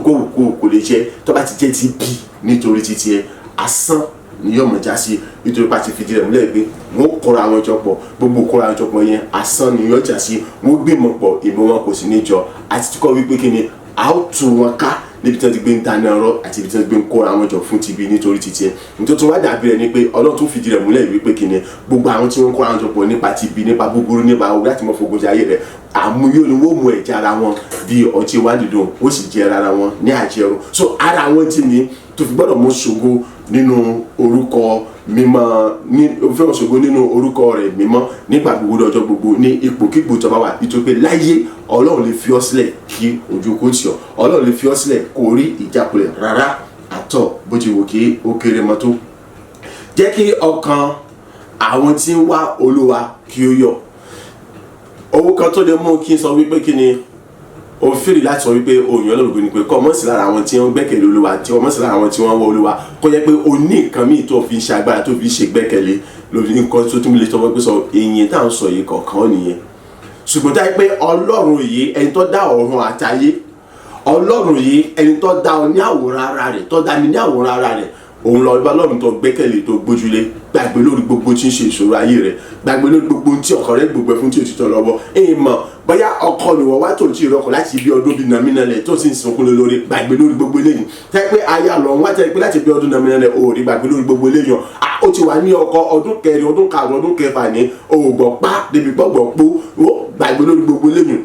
kò lè jẹ́ tó bá ti jẹ́ ti bí nítorí títí ẹ asán ni yóò mọ̀ já sí nítorí pé a ti fìdí rẹ̀ múlẹ̀ pé wọ́n kóra àwọn jọ pọ̀ gbogbo kóra àwọn jọ pọ̀ yẹn asán ni yóò já sí wọ́n gbìmọ̀ pọ̀ ìmọ̀ wọn kò sí níjọ àti tí kò wípé kí ni a ó tú wọn ká níbi tí wọ́n ti gbé ń dáná ọ̀rọ̀ àti ibi tí wọ́n ti gbé ń kóra àwọn jọ fún tìbí nítorí títí ẹ̀ nítorí tí wọ́n dàbí rẹ̀ ni pé Ọlọ́run tún fìdí rẹ̀ múlẹ̀ wípé kí ni gbogbo àwọn tí wọ́n ń kóra àwọn jọ pọ̀ nípa tìbí nípa búburú nípa ogun láti mọ fogun jayé rẹ̀ àmúyó ni wọ́n mú ẹ̀jẹ̀ ara wọn bí ọtí wá dídùn ó sì jẹ́ ara wọn ní àjẹrò so ara wọn ti ní tó fi gbọ́dọ̀ mú ṣògo nínú orúkọ mímọ́ ní òfin ṣògo nínú orúkọ rẹ̀ mímọ́ nígbà gbogbo lọ́jọ́ gbogbo ní ipòkípò tó bá wà nítorí pé láyé Ọlọ́run lè fi ọ́ sílẹ̀ kí ojú kó tì ọ́ Ọlọ́run lè fi ọ́ sílẹ̀ kó rí ìjákulẹ̀ rárá àtọ̀ bó ti wò kí ó kéré mọ́ tó. jẹ́ kí ọkàn àwọn tí ń wá Olúwa kí ó yọ̀ owó kan tó lè mú kí n sọ wípé kí ni o fìrì láti sọ wípé òyìn Ọlọ́run ni pé kọ́ mọ́ sí lára àwọn tí wọ́n gbẹ́kẹ̀lé Olúwa tí wọ́n mọ́ sí lára àwọn tí wọ́n wọ Olúwa kó jẹ́ pé o ní nǹkan míì tó fi ń ṣe agbára tó fi ń ṣe gbẹ́kẹ̀lé lórí nǹkan tó tún lè sọ pé sọ èyí tá à ń sọ yìí kọ̀ọ̀kan nìyẹn ṣùgbọ́n táyé pé Ọlọ́run yìí ẹni tó dá ọ̀run àtayé Ọlọ́run yìí ẹni tó dá ọ ní àwòrán ara rẹ̀ tó dá mi ní àwòrán ara rẹ̀ òun lọ bá Ọlọ́run tó gbẹ́kẹ̀lé tó gbójúlé gbàgbé lórí gbogbo tí ń ṣe ìṣòro ayé rẹ̀ gbàgbé lórí gbogbo tí ọkọ rẹ̀ gbogbo fún tí o ti tọ́ lọ́wọ́ èèmọ̀ bóyá ọkọ ni wọ́n wá tó ti rọkọ̀ láti ibi ọdún bíi nàmínàlẹ̀ tó sì ń sunkún lórí gbàgbé lórí gbogbo eléyìí tẹ́ pé aya lọ wá tẹ́ pé láti ibi ọdún nàmínàlẹ̀ o ò rí gbàgbé lórí gbogbo eléyìí ó ti wà ní ọkọ ọdún kẹrin ọdún karùn ọdún kẹfà ní òògbọ̀ pa débi gbọ́gbọ̀ pó gbàgbé lórí gbogbo eléyìí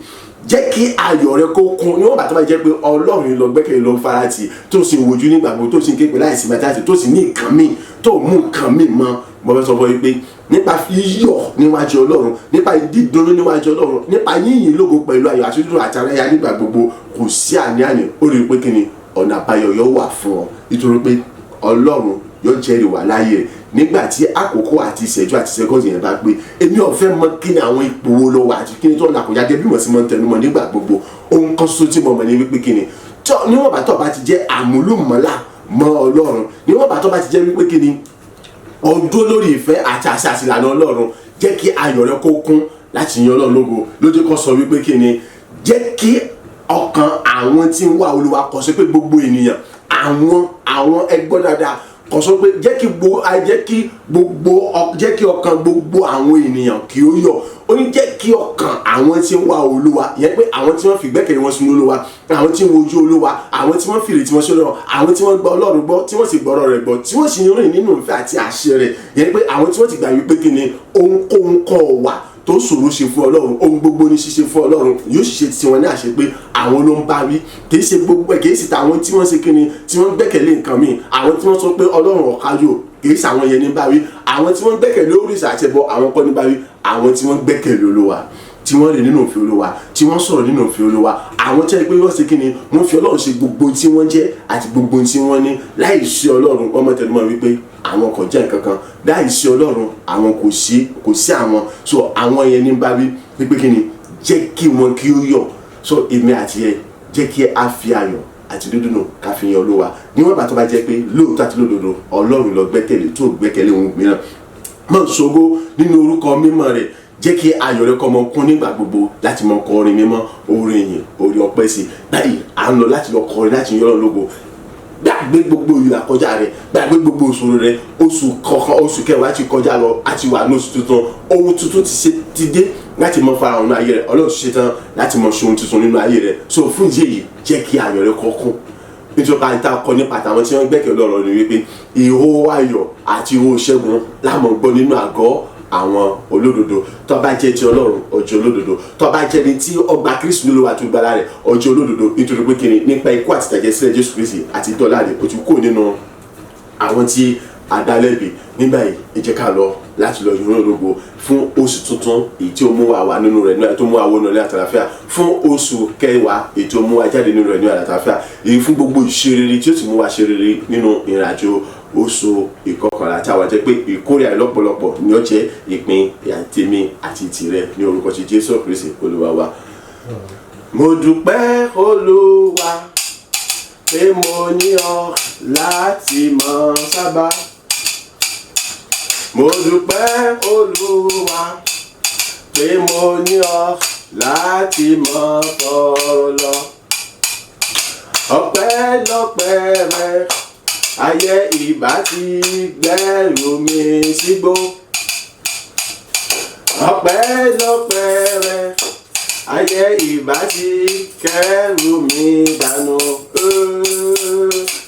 jẹ́ kí ayọ̀ rẹ kó kún níwọ̀n bàtà bá jẹ́ pé Ọlọ́run lọ gbẹ́kẹ̀lé lọ farati tó sì wojú nígbà gbogbo tó sì ń képe láìsí mẹ́tàtì tó sì ní nǹkan míì tó mú nǹkan míì mọ́ mo fẹ́ sọ fún yín pé nípa yíyọ̀ níwájú Ọlọ́run nípa dídùnnú níwájú Ọlọ́run nípa yíyìn lógo pẹ̀lú ayọ̀ àṣírí àti aráyá nígbà gbogbo kò sí àní-àní ó rí i pé kí ni ọ̀nà àbáyọ yóò wà fún ọ nítorí pé Ọlọ́run yóò jẹ́rìí wà láyé rẹ̀ nígbà tí àkókò àti ìṣẹ́jú àti sẹ́kọ́ndì yẹn bá pé èmi ò fẹ́ mọ̀ kí ni àwọn ipò wo ló wà àti kí ni tó ń àkójá dé bí mo sì mọ̀ ń tẹnumọ́ nígbà gbogbo ohun kan ṣoṣo tí mo mọ̀ ní wípé kí ni níwọ̀n bá tó bá ti jẹ́ àmúlùmọ́lá mọ́ Ọlọ́run níwọ̀n bá tó bá ti jẹ́ wípé kí ni ọdún lórí ìfẹ́ àti àṣà àṣìlànà Ọlọ́run jẹ́ kí ayọ̀ rẹ kó kún láti yan Ọlọ́run lógo lójú kan sọ wípé kí ni jẹ́ kí ọkàn àwọn tí ń wá Olúwa kò sí pé gbogbo ènìyàn àwọn ẹgbọ́n dáadáa kò sọ pé jẹ́ kí ọkàn gbogbo àwọn ènìyàn kí ó yọ̀ ó ní jẹ́ kí ọkàn àwọn tí ń wá Olúwa yẹn pé àwọn tí wọ́n fi gbẹ́kẹ̀lé wọn sínú Olúwa àwọn tí ń wojú Olúwa àwọn tí wọ́n fi ìrètí wọn sí Ọlọ́run àwọn tí wọ́n gba Ọlọ́run gbọ́ tí wọ́n sì gbọ́rọ̀ rẹ̀ gbọ́ tí wọ́n sì ń rìn nínú ìfẹ́ àti àṣẹ rẹ̀ yẹn pé àwọn tí wọ́n ti gbà wípé kí ni ohunkóhun kọ́ wà tó ṣòro ṣe fún Ọlọ́run ohun gbogbo ní ṣíṣe fún Ọlọ́run yóò ṣiṣẹ́ tí wọ́n ní àṣẹ pé àwọn ló ń bá wí kì í ṣe gbogbo ẹ̀ kì í ṣe tàwọn tí wọ́n ṣe kí ni tí wọ́n gbẹ́kẹ̀lé nǹkan míì àwọn tí wọ́n sọ pé Ọlọ́run ọ̀kájò kì í ṣe àwọn yẹn ní bá wí àwọn tí wọ́n gbẹ́kẹ̀lé òrìṣà àtẹbọ àwọn kọ́ ní bá wí àwọn tí wọ́n gbẹ́kẹ̀lé Olúwa tí wọ́n rìn nínú òfin Olúwa tí wọ́n sọ̀rọ̀ nínú òfin Olúwa àwọn tí wọ́n pé wọ́n ṣe kí ni wọ́n fi Ọlọ́run ṣe gbogbo tí wọ́n jẹ́ àti gbogbo tí wọ́n ní láì sí Ọlọ́run ọmọ tẹnumọ́ wípé àwọn kò jẹ́ nǹkan kan láì sí Ọlọ́run àwọn kò sí àwọn so àwọn yẹn ní bá wí wípé kí ni jẹ́ kí wọn kí ó yọ̀ so èmi àti ẹ jẹ́ kí a fi ayọ̀ àti dúdúnù ká fi yan Olúwa níwọ̀n bá tó bá jẹ́ pé lóòótọ́ àti lódodo Ọlọ́run lọ gbẹ́kẹ̀lé tó gbẹ́kẹ̀lé ohun mìíràn mọ̀ ṣògo nínú orúkọ mímọ́ rẹ̀ jẹ́ kí ayọ̀ rẹ kó mọ kún nígbà gbogbo láti mọ kọrin mímọ́ orin ìyìn orin ọpẹ́ sí báyìí à ń lọ láti lọ kọrin láti yan Ọlọ́run lógo gbàgbé gbogbo ìlà kọjá rẹ gbàgbé gbogbo òṣòro rẹ oṣù kẹwàá ti kọjá lọ àti wà ní oṣù tuntun ohun tuntun ti dé láti mọ fara hàn nínú ayé rẹ Ọlọ́run ti ṣe tán láti mọ ṣe ohun tuntun nínú ayé rẹ so fún ìdí èyí jẹ́ kí ayọ̀ rẹ kó kún nítorí pé àìta kọ nípa àtàwọn tí wọ́n gbẹ́kẹ̀lé Ọlọ́run ni wípé ìhó ayọ̀ àti ìhó ṣẹ́gun láàmú gbọ́ nínú àgọ́ àwọn olódodo tó bá jẹ́ ti Ọlọ́run ọjọ́ olódodo tó bá jẹ́ ní tí ọgbà Kristu ló wà tó gbára rẹ̀ ọjọ́ olódodo nítorí pé kíni nípa ikú àti ìtàjẹ̀ sílẹ̀ Jésù Kristi àti dọ́là rẹ̀ kò tún kó nínú àwọn tí adálẹ́bi nígbà yìí ẹ jẹ́ ká lọ láti lọ yìnbọn ológo fún oṣù tuntun èyí tí ó mú wa wà nínú rẹ̀ ní tó mú wa wọnú ilé àtàlàfíà fún oṣù kẹwàá èyí tó mú wa jáde nínú rẹ̀ ní àtàlàfíà èyí fún gbogbo ìṣerere tí ó sì mú wa ṣerere nínú ìrìnàjò oṣù ìkọkànlá tí a wà jẹ́ pé ìkórè àìlọ́pọ̀lọpọ̀ ni ó jẹ́ ìpín tèmi àti tìrẹ ní orúkọ ti Jésù Kristi Olúwa wa. Mo dúpẹ́ Olúwa pé mo ní ọ láti mọ sábà. Mo dúpẹ́ Olúwa pé mo ní ọ láti mọ tọrọ lọ. Ọpẹ́lọpẹ́ rẹ ayé ìbá ti gbẹ́rù mi sígbó. Ọpẹ́lọpẹ́ rẹ ayé ìbá ti kẹ́rù mi dànù.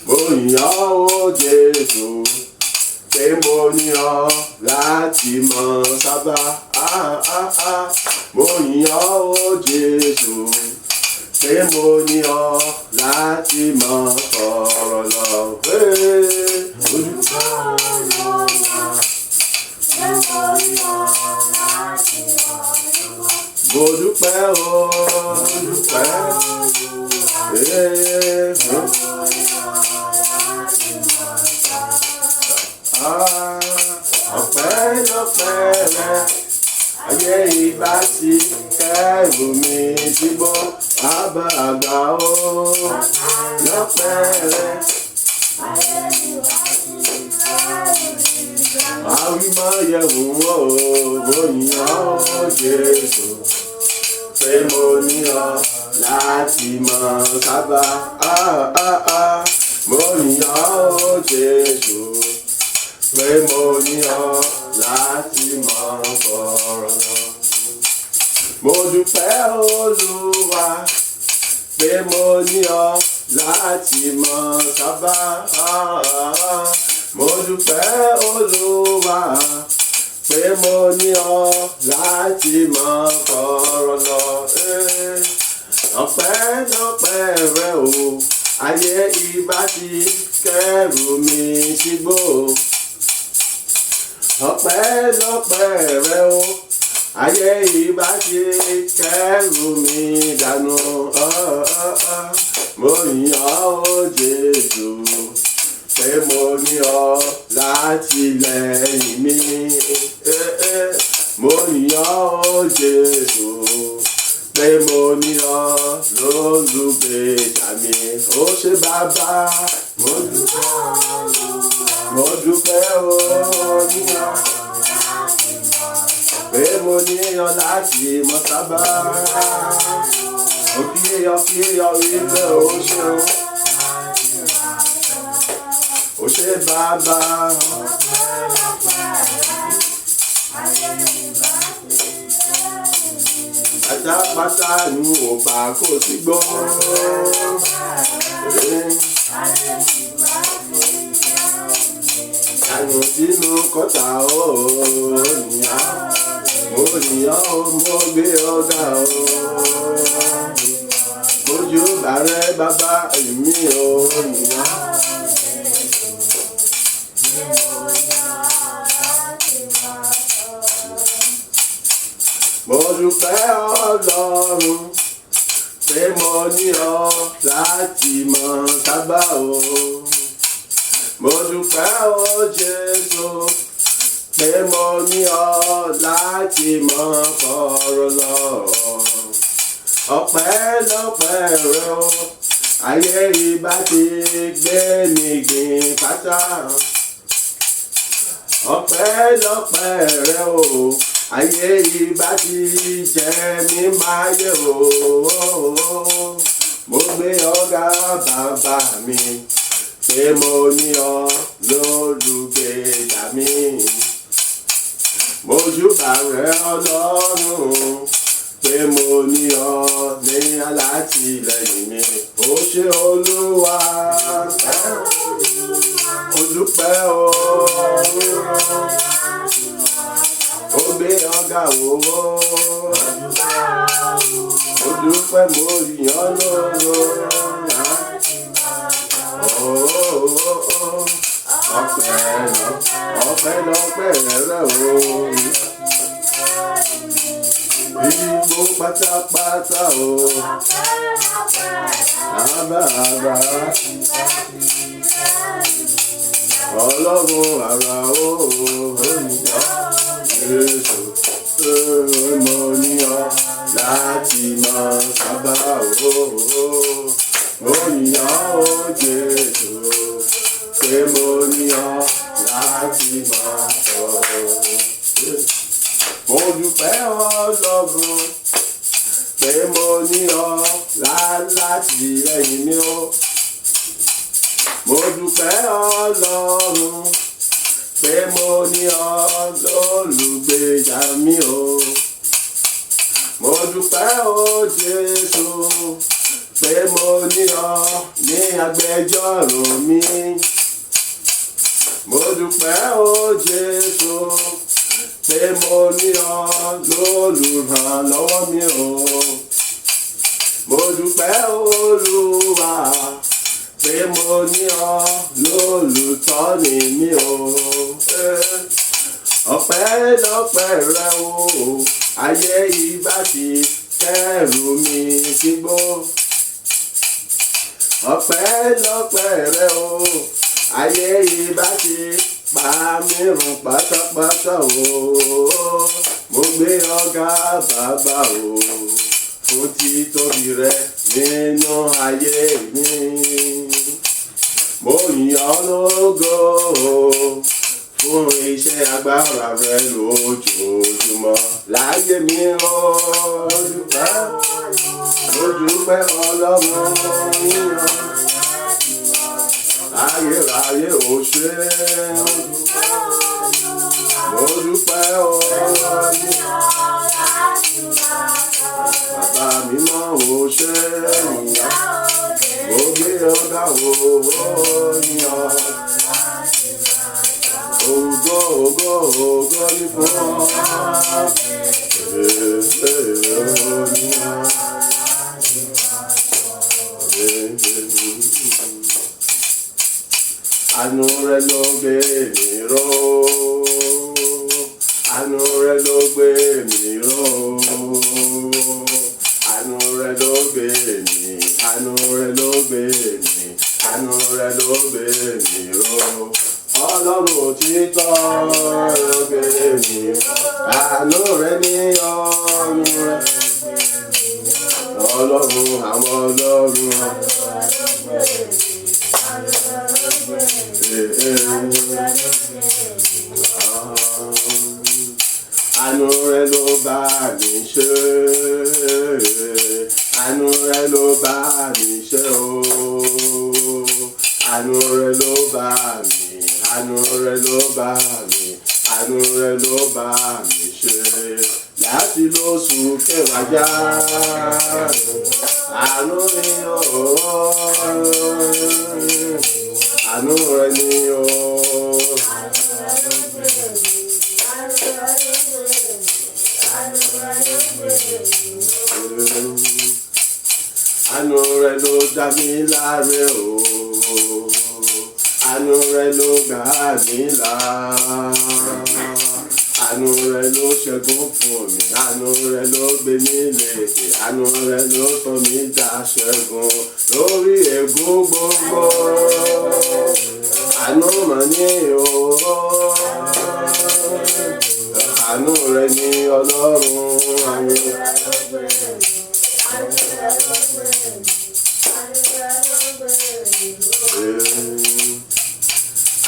Mo yìn ọ́ o Jésù pé mo ní ọ láti mọ sábà. Mo yìn ọ́ o Jésù pé mo ní ọ láti mọ ọ̀rọ̀ lọ. Mo dúpẹ́ o, dúpẹ́. Ọpẹ́lọpẹ́ rẹ ayé ìbá ti kẹ́. kẹ́rù mi sígbó bàbá àgbà ó lọ́pẹ́ rẹ. Àwímọ̀ yẹ̀wò ó bóyá ó Jésù pé mo ní ọ láti mọ̀ sábà. Mo yàn ó Jésù pé mo ní ọ láti mọ̀ fọ̀rọ̀ lọ. Mo dúpẹ́ Olúwa pé mo ní ọ láti mọ̀ sábà. Mo dúpẹ́ Olúwa pé mo ní ọ láti mọ̀ fọ̀rọ̀ lọ. Ọpẹ́lọpẹ́ rẹ o, ayé ìbá ti kẹ́rù mi sígbó. Ọpẹ́lọpẹ́ rẹ o, ayé ìbá ti kẹ́rù mi dànù. Mo yàn ó Jésù pé mo ní ọ láti lẹ́yìn mi. Mo yàn ó Jésù pé mo ní ọ lólùgbèjà mi. Ó ṣe bàbá, mo dúpẹ́ Olúwa pé mo ní ọ láti mọ̀ sábà. Òkìyọ wípé ó ṣeun, ó ṣe bàbá. Pátápátá ni ò bá kó sí gbọ́. Àyàn sínú kọ́tà ó nìyàn, mo nìyàn ó, mo gbé ọ̀gá ó. Mojú bàrẹ́ bàbá mi ó nìyàn. Mo dúpẹ́ Ọlọ́run pé mo ní ọ láti mọ̀ sábà o. Mo dúpẹ́ Jésù pé mo ní ọ láti mọ̀ fọ̀rọ̀ lọ. Ọpẹ́lọpẹ́ rẹ o, ayé ìbá ti gbé mi gbìn pátá. Ọpẹ́lọpẹ́ rẹ o, ayé ìbá ti jẹ́ mi máa yẹ o. Mo gbé ọ̀gá bàbá mi pé mo ní ọ lólùgbèjà mi. Mo júbà rẹ Ọlọ́run pé mo ní ọ ní alátìlẹ́yìn mi. Ó ṣe Olúwa, mo dúpẹ́ o. Ó gbé ọ̀gá owó, mo dúpẹ́ mo yàn lógo. Ọpẹ́lọpẹ́ rẹ o, igbó pátápátá o. Àbàbà Ọlọ́run àrà o, Jésù mo ní ọ láti mọ̀ sábà o. Mo yàn ó Jésù pé mo ní ọ láti mọ̀ fọ̀rọ̀. Mo dúpẹ́ Ọlọ́run pé mo ní ọ láti lẹ́yìn mi o. Mo dúpẹ́ Ọlọ́run pé mo ní ọ lólùgbèjà mi o. Mo dúpẹ́ Jésù pé mo ní ọ ní agbẹjọ́rò mi. Mo dúpẹ́ Jésù pé mo ní ọ lólùrànlọ́wọ́ mi o. Mo dúpẹ́ Olúwa pé mo ní ọ lólùtọ́ni mi o. Ọpẹ́lọpẹ́ rẹ o, ayé ìbá ti kẹ́rù mi sígbó. Ọpẹ́lọpẹ́ rẹ o, ayé ìbá ti pa mí run pátápátá o, mo gbé ọ̀gá bàbá o, fún títóbi rẹ nínú ayé mi. Mo yìn ọ́ lógo fún iṣẹ́ agbára rẹ lójoojúmọ́ láyé mi o. Mo dúpẹ́ Ọlọ́run yíyan ayérayé ò ṣe. Mo dúpẹ́ o. Bàbá mi mọ̀ ò ṣe. Mo gbé ọ̀gá wo yíyan. Ògo ògo ògo ní fún ọ. Àánú rẹ ló gbé mi ró. Àánú rẹ ló gbé mi ró. Àánú rẹ ló gbé mi. Àánú rẹ ló gbé mi. Àánú rẹ ló gbé mi ró. Ọlọ́run òtítọ́ ló gbé mi ró. Àánú rẹ ní ọ̀run rẹ. Ọlọ́run àwọn ọlọ́run. Àánú rẹ ló bá mi ṣe. Àánú rẹ ló bá mi ṣe o. Àánú rẹ ló bá mi. Àánú rẹ ló bá mi. Àánú rẹ ló bá mi ṣe. Láti lóṣù kẹwàá já. Àánú ni o. Àánú rẹ ni o. Àánú rẹ ló dá mi láre o. Àánú rẹ ló gbà mí là. Àánú rẹ ló ṣẹ́gun fún mi. Àánú rẹ ló gbé mi lékè. Àánú rẹ ló sọ mí dá ṣẹ́gun lórí ègún gbogbo. Àánú mà ní o. Àánú rẹ ní Ọlọ́run àmì.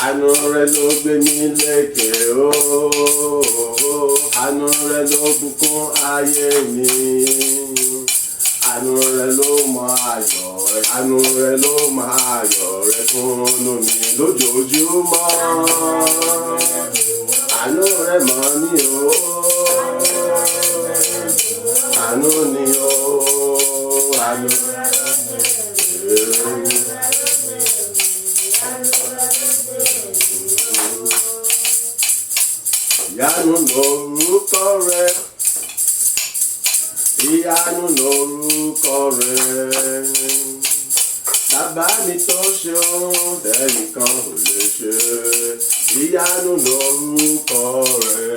Àánú rẹ ló gbé mi lékè o. Àánú rẹ ló bùkún ayé mi. Àánú rẹ ló mọ ayọ̀ rẹ. Àánú rẹ ló mọ ayọ̀ rẹ fúnnú mi lójoojúmọ́. Àánú rẹ mọ̀ ní o. Àánú ni o. Àánú. Ìyanu lorúkọ rẹ. Ìyanu lorúkọ rẹ. Bàbá mi tó ṣe ohun tẹ́nìkan ò lè ṣe. Ìyanu lorúkọ rẹ.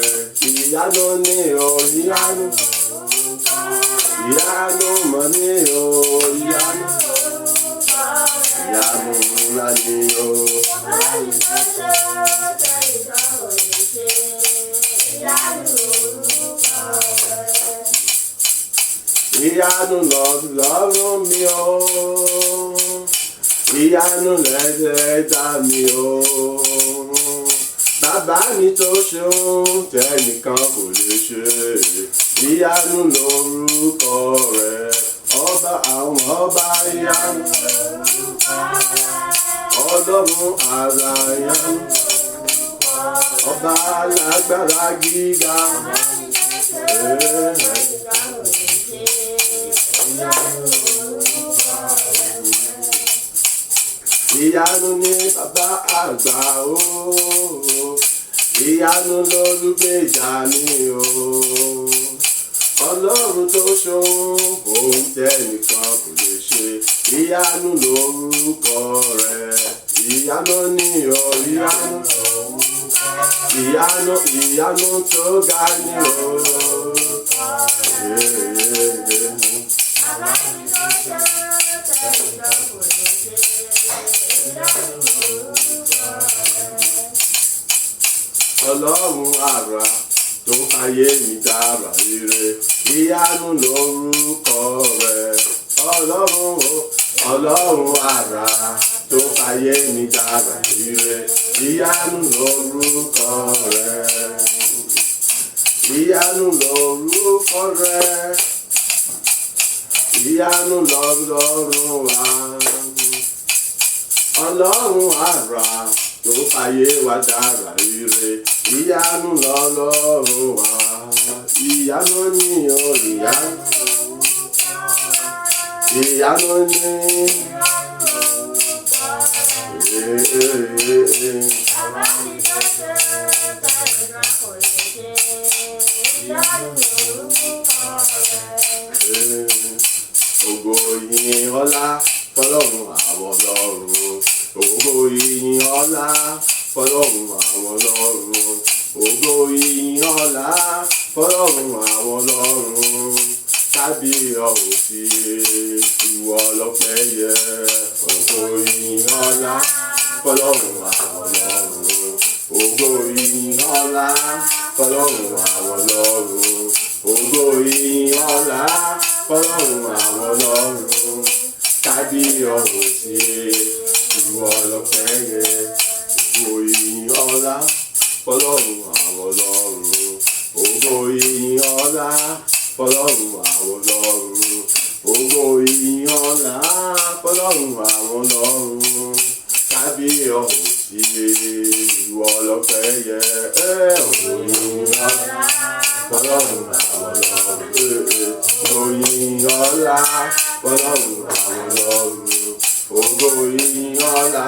Ìyanu ni o. Ìyanu. Ìyanu mọ̀ ní o. Ìyanu. Ìyanu ńlá ni o. Ìyanu lọ́rùn mi o. Ìyanu lẹ́dẹ̀ẹ́dá mi o. Bàbá mi tó ṣe ohun tẹ́nìkan kò lè ṣe. Ìyanu lórúkọ rẹ̀. Ọba àwọn ọba ìyanu. Ọlọ́run àrà ìyanu. Ọba alágbára gíga. Ìyanu ni bàbá àgbà o. Ìyanu lolùgbèjà mi o. Ọlọ́run tó ṣohun ohun tẹ́nìkan kò lè ṣe. Ìyanu lórúkọ rẹ̀. Ìyanu ni o. Ìyanu. Ìyanu ìyanu tó ga ni o. fàyè mi dára ire. Ìyanu lórúkọ rẹ̀. Ọlọ́run o, Ọlọ́run àrà tó fàyè mi dára ire. Ìyanu lórúkọ rẹ̀. Ìyanu lórúkọ rẹ̀. Ìyanu lọ́lọ́run wa. Ọlọ́run àrà tó fàyè wa dára ire. Ìyanu lọ́lọ́run wa. Ìyanu ni o, ìyanu. Ìyanu ni. Ògo ìyìn ọlá fọ́lọ́run àwọn ọlọ́run. Ògo ìyìn ọlá fọ́lọ́run àwọn ọlọ́run. Ògo ìyìn ọlá fọ́lọ́run àwọn ọlọ́run. Kábíyọ̀sí ìwọ lọ́pẹ́ yẹ. Ògo ìyìn ọlá fọ́lọ́run àwọn ọlọ́run. Ògo ìyìn ọlá fọ́lọ́run àwọn ọlọ́run. Ògo ìyìn ọlá fọ́lọ́run àwọn ọlọ́run. Kábíyọ̀sí ìwọ lọ́pẹ́ yẹ. Ògo ìyìn ọlá fọ́lọ́run àwọn ọlọ́run. Ògo ìyìn ọlá fọ́lọ́run àwọn ọlọ́run. Ògo ìyìn ọlá fọ́lọ́run àwọn ọlọ́run. Kábíyọ̀sí ìwọ lọ́pẹ́ yẹ. Ògo ìyìn ọlá fọ́lọ́run àwọn ọlọ́run. Ògo ìyìn ọlá fọ́lọ́run àwọn ọlọ́run. Ògo ìyìn ọlá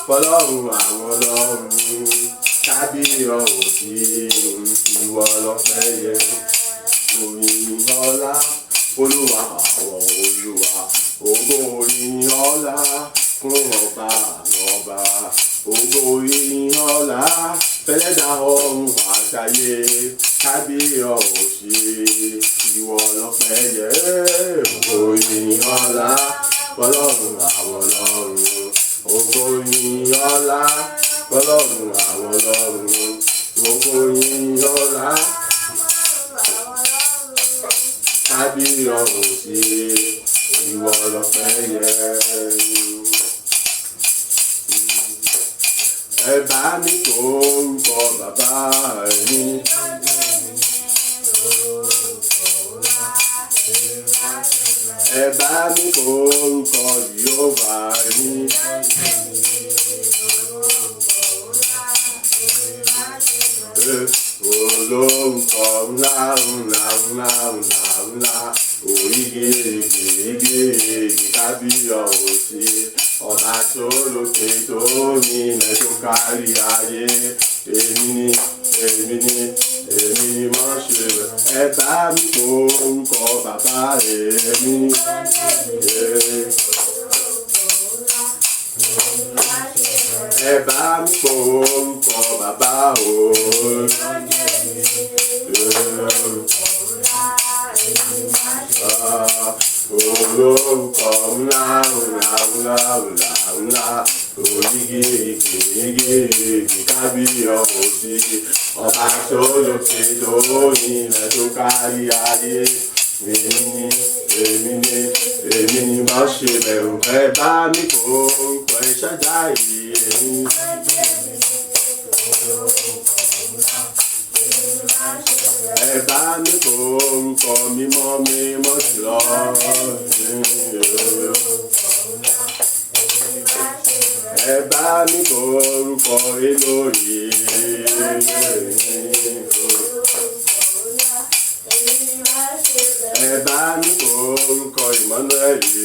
fọ́lọ́run àwọn ọlọ́run. Kábíyọ̀sí ìwọ lọ́pẹ́ yẹ. Ògo ìyìn ọlá Olúwa àwọn olúwa. Ògo ìyìn ọlá fún ọba àwọn ọba. Ògo ìyìn ọlá fẹ́lẹ́dà ọ̀run àtayé. Kábíyọ̀sí ìwọ lọ́pẹ́ yẹ. Ògo ìyìn ọlá fọ́lọ́run àwọn ọlọ́run. Ògo ìyìn ọlá fọ́lọ́run àwọn ọlọ́run. Ògo ìyìn ọlá. Kábíyọ̀sí ìwọ lọ́pẹ́ yẹ. Ẹ bá mi kó orúkọ bàbá mi. Ẹ bá mi kó orúkọ Jèhófà mi. Olórúkọ ńlá ńlá ńlá ńlá ńlá. Òyìgìrìgìrìgìrì Kábíyọ̀sí. Ọba tó lókè tó ní ilẹ̀ tó kárí ayé. Èmi ni mọ̀ ṣe. Ẹ bá mi kó orúkọ bàbá èmi. Ẹ bá mi kó orúkọ bàbá o. Olórúkọ ńlá ńlá ńlá ńlá ńlá. Òyìgìrìgìrìgìrì Kábíyọ̀sí. Ọba tó lókè tó ní ilẹ̀ tó kárí ayé. Èmi ni má ṣe bẹ̀rù. Ẹ bá mi kó orúkọ ìṣẹ́jà yìí. Ẹ bá mi kó orúkọ mímọ́ mímọ́ jùlọ. Ẹ bá mi kó orúkọ Élóyè. Ẹ bá mi kó orúkọ Ìmánúẹ́lì.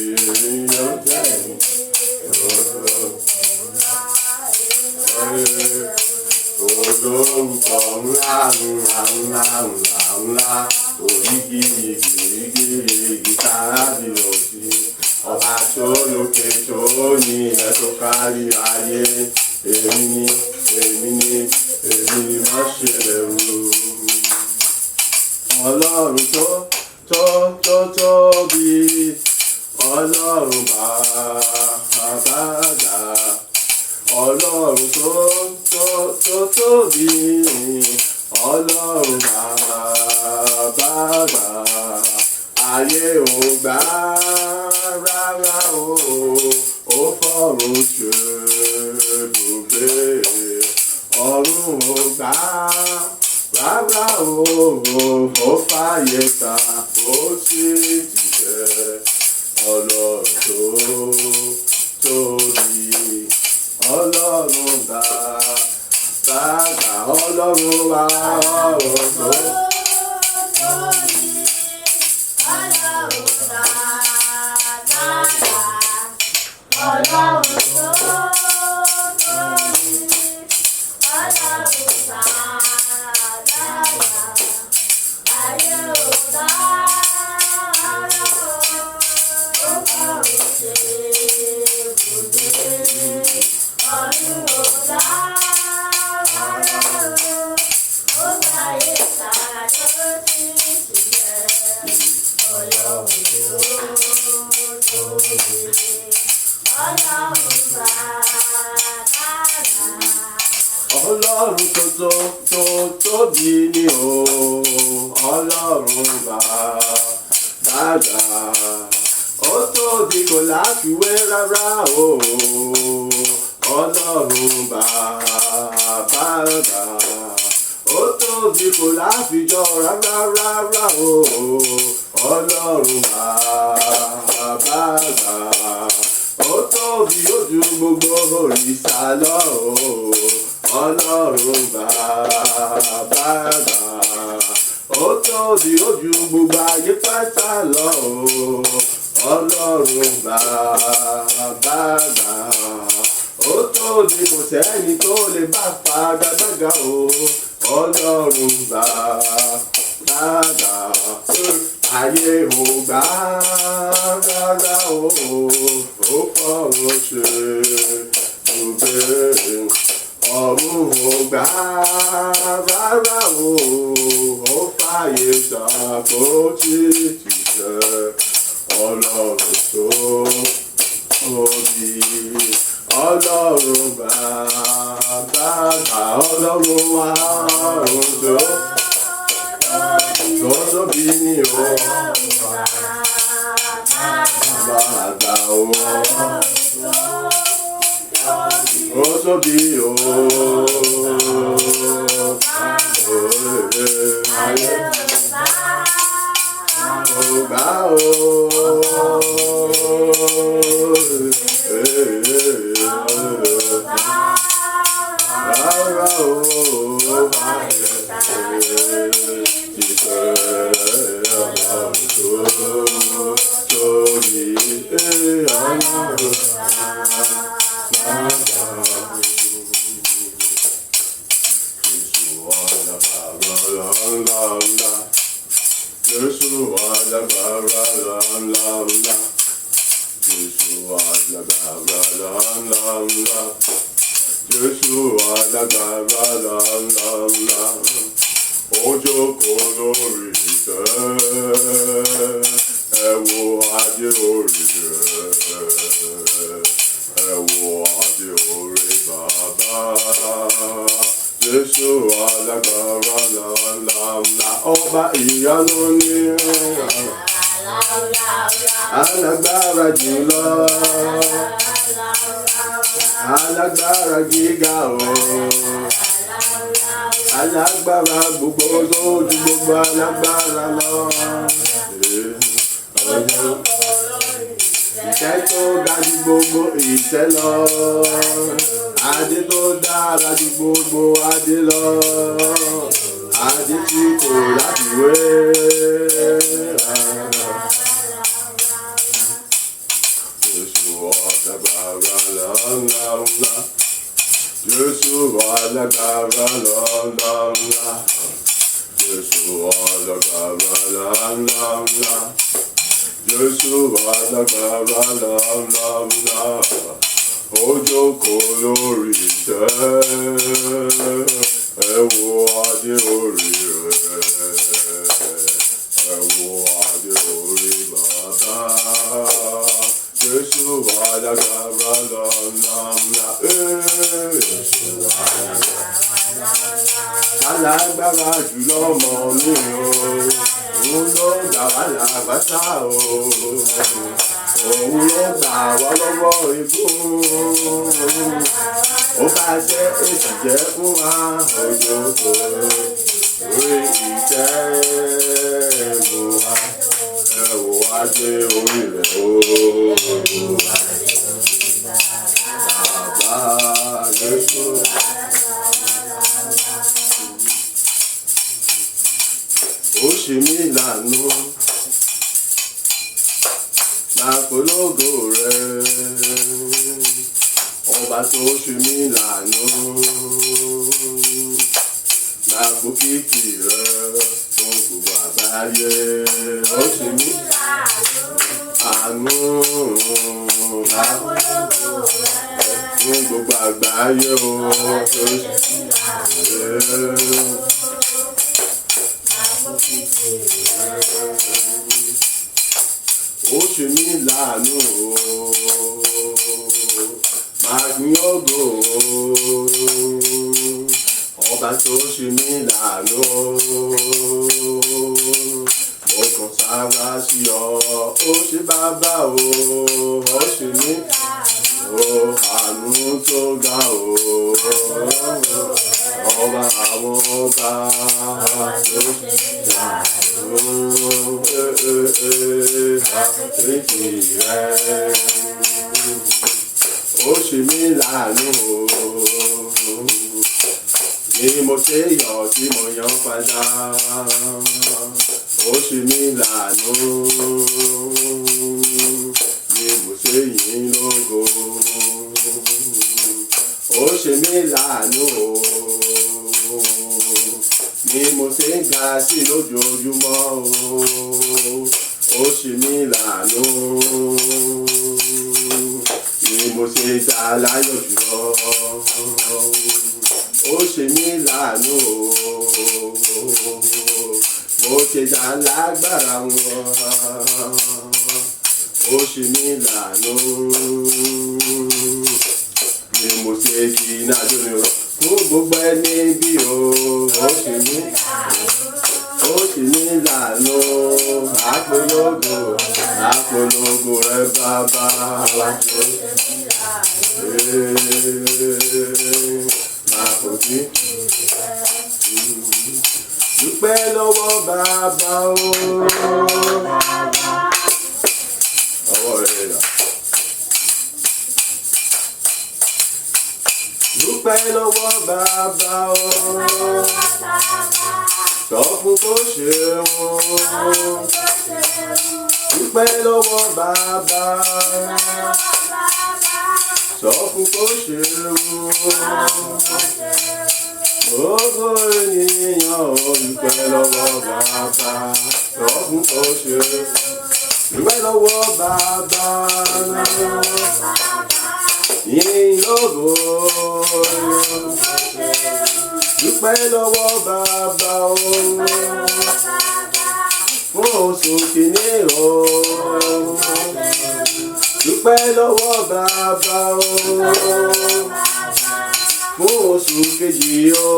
Olórúkọ ńlá ńlá ńlá ńlá ńlá. Òyìgìrìgìrìgìrì Kábíyọ̀sí. Ọba tó lókè tó ní ilẹ̀ tó kárí ayé. Èmi ni má ṣe bẹ̀rù. Ọlọ́run tó tóbi. Ọlọ́run bàbá dà. Ọlọ́run tó tóbi. Ọlọ́run bàbá ayé ò gbà rárá o, ó fọ̀run ṣe ibùgbé. Ọ̀run ò gbà rárá o, ó fàyè ta ó sì jíṣẹ́. Ọlọ́run tó tóbi, Ọlọ́run bàbá, Ọlọ́run wa ọ̀run tó tóbi. Ọlọ́run tó tóbi ni o, Ọlọ́run bàbá, ó tóbi kò láfiwé rárá o, Ọlọ́run bàbá, ó tóbi kò láfijọ́ rárá o, Ọlọ́run bàbá, ó tóbi ojú gbogbo òrìṣà lọ o, Ọlọ́run bàbá, ó tóbi ojú gbogbo ayé pátá lọ o, Ọlọ́run bàbá, ó tóbi kò sẹ́ni tó lè bá fagagbága o, Ọlọ́run bàbá, ayé ò gbà rárá o, ó fọ̀run ṣe ibùgbé. Ọ̀run ò gbà rárá o, ó fàyè gbà kó tí jíṣẹ́. Ọlọ́run tó tóbi, Ọlọ́run bàbá, Ọlọ́run wa ọ̀run tó tóbi ni o, bàbá o. Ó tóbi o, ayé ò gbà o, rárá o, ayé jíṣẹ́. Ọlọ́run tó tóbi, Ọlọ́run Jésù alágbára ńlá, Jésù alágbára ńlá, Jésù alágbára ńlá, ó jókòó lórí ìtẹ́, ẹ wo adé orí rẹ̀, ẹ wo adé orí bàbá. Jésù alágbára ńlá, ọba ìyanu ni alágbára jùlọ, alágbára gíga o, alágbára gbogbo lójú gbogbo alágbára lọ. Ìtẹ́ tó ga ju gbogbo ìtẹ́ lọ, adé tó dára ju gbogbo adé lọ, adé tí kò láfiwé. Jésù alágbára ńlá, Jésù alágbára ńlá, Jésù alágbára ńlá, Jésù alágbára ńlá, ó jókòó lórí ìtẹ́, ẹ wo adé orí rẹ̀, ẹ wo adé orí bàbá. Jésù alágbára ńlá, Jésù alágbára ńlá, lágbára jùlọ mọ̀ mí o. Òun ló gbà wá lágbàtà o. Òun ló gbà wá lọ́wọ́ ikú. Ó bá jẹ́ èsì jẹ́ fún wa òjò kò lórí ìtẹ́ mú wa. Ẹ wò wá dé orí rẹ̀ o. Bàbá Jésù. Ó ṣe mí lànà, máa polongo rẹ̀. Ọba tó ṣe mí lànà, máa po kìkì rẹ̀ fún gbogbo àgbáyé. Ó ṣe mí àánú, máa polongo rẹ̀ fún gbogbo àgbáyé. Ó ṣe mí ó ṣe mí láàánú máa ní ògo ọba tó ṣe mí láàánú mo kàn sára sí ọ ó ṣe bàbá o ó ṣe mí àánú tó ga o ọba àwọn ọba tó ṣe láàánú àpèjì rẹ ó ṣe mí láàánú ni mo ṣe yọ̀ tí mo yan padà ó ṣe mí láàánú ni mo ṣe yìn lógo ó ṣe mí láàánú ni mo ṣe ń ga sí lójoojúmọ́ ó ṣe mí láàánú ni mo ṣe dá láyọ̀ jùlọ ó ṣe mí láàánú mo ṣe dá lágbára wọn ó ṣe mí láàánú ni mo ṣe kí náà lónìí rọ fún gbogbo ẹni bí o ó ṣe mí láàánú àpolongo rẹ bàbá wa tó máa kò sí. Dúpẹ́ lọ́wọ́ bàbá o. Ọwọ́ rẹ̀ rà. Dúpẹ́ lọ́wọ́ bàbá o. Sọ fún kó ṣeun. Dúpẹ́ lọ́wọ́ bàbá. Sọ fún kó ṣeun. Gbogbo ènìyàn dúpẹ́ lọ́wọ́ bàbá. Sọ fún kó ṣeun. Dúpẹ́ lọ́wọ́ bàbá. Yìn lógo. Dúpẹ́ lọ́wọ́ bàbá o. Fún oṣù kìíní o. Dúpẹ́ lọ́wọ́ bàbá o. Fún oṣù kejì o.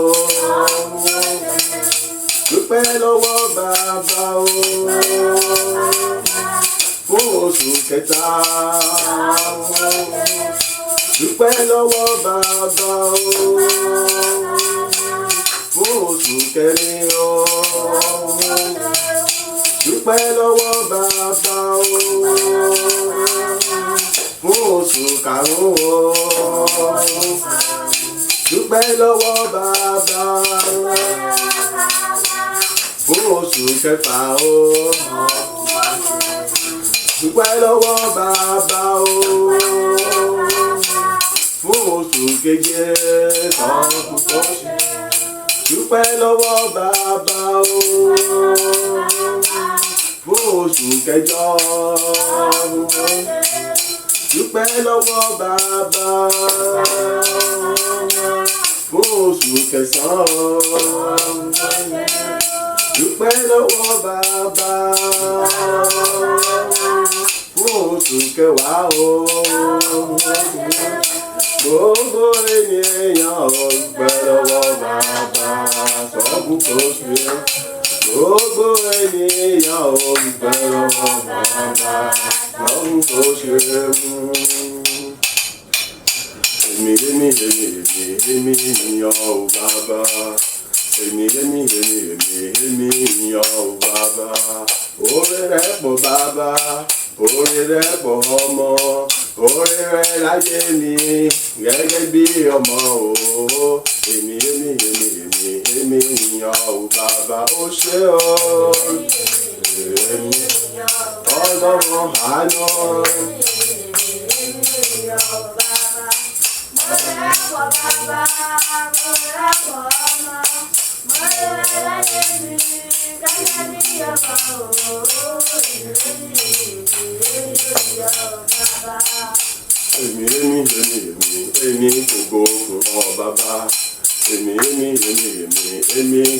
Dúpẹ́ lọ́wọ́ bàbá o. Fún oṣù kẹta dúpẹ́ lọ́wọ́ bàbá o. Fún oṣù kẹrin o. Dúpẹ́ lọ́wọ́ bàbá o. Fún oṣù karùn-ún o. Dúpẹ́ lọ́wọ́ bàbá o. Fún oṣù kẹfà o. Dúpẹ́ lọ́wọ́ bàbá o. Fún oṣù keje tán tó ṣe. Dúpẹ́ lọ́wọ́ bàbá o. Fún oṣù kẹjọ. Dúpẹ́ lọ́wọ́ bàbá. Fún oṣù kẹsàn-án. Dúpẹ́ lọ́wọ́ bàbá. Fún oṣù kẹwàá o. Gbogbo ènìyàn dúpẹ́ lọ́wọ́ bàbá. Sọ lọ́hùn tó ṣe gbogbo ènìyàn ò ń fẹ́ràn bàbá lọ́hùn tó ṣe èmi ènìyàn ò bàbá èmi ènìyàn ò bàbá oore rẹ̀ pọ̀ bàbá oore rẹ̀ pọ̀ ọmọ oore rẹ̀ láyé mi gẹ́gẹ́ bí ọmọ o èmi ènìyàn ò bàbá ó ṣé o ọlọ́run àánú. Èmi gbogbo fún ọ bàbá èmi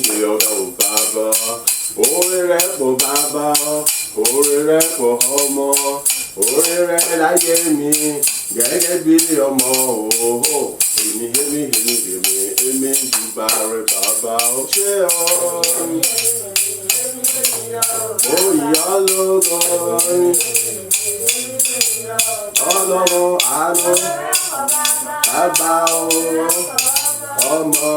gbé ọ̀gá ò bàbá oore rẹ̀ pọ̀ bàbá oore rẹ̀ pọ̀ ọmọ oore rẹ̀ láyé mi gẹ́gẹ́ bí ọmọ o èmi júbà rẹ̀ bàbá ó ṣé o ó yá lógo ọlọ́run àánú bàbá o ọmọ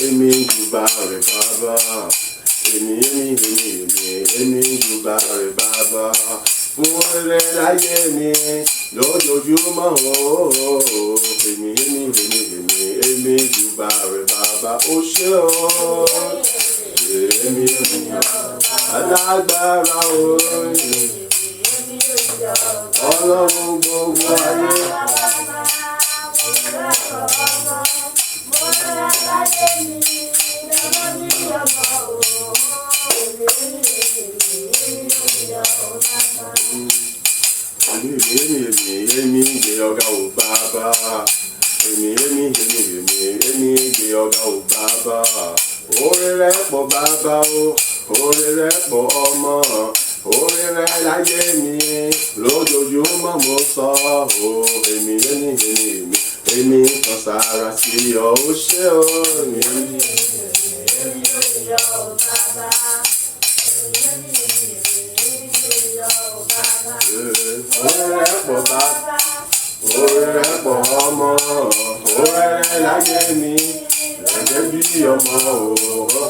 èmi júbà rẹ̀ bàbá èmi júbà rẹ̀ bàbá fún oore láyé mi lójoojúmọ́ o èmi júbà rẹ̀ bàbá ó ṣé o èmi alágbára o ọlọ́run gbogbo ayé. Èmi gbé ọ̀gá ò bàbá èmi gbé ọ̀gá ò bàbá oore rẹ̀ pọ̀ bàbá o oore rẹ̀ pọ̀ ọmọ oore rẹ̀ láyé mi lójoojúmọ́ mo sọ o èmi kan sára sí ọ ó ṣé o èmi. Oore rẹ̀ pọ̀ bàbá oore rẹ̀ pọ̀ ọmọ oore rẹ̀ láyé mi gẹ́gẹ́ bí ọmọ o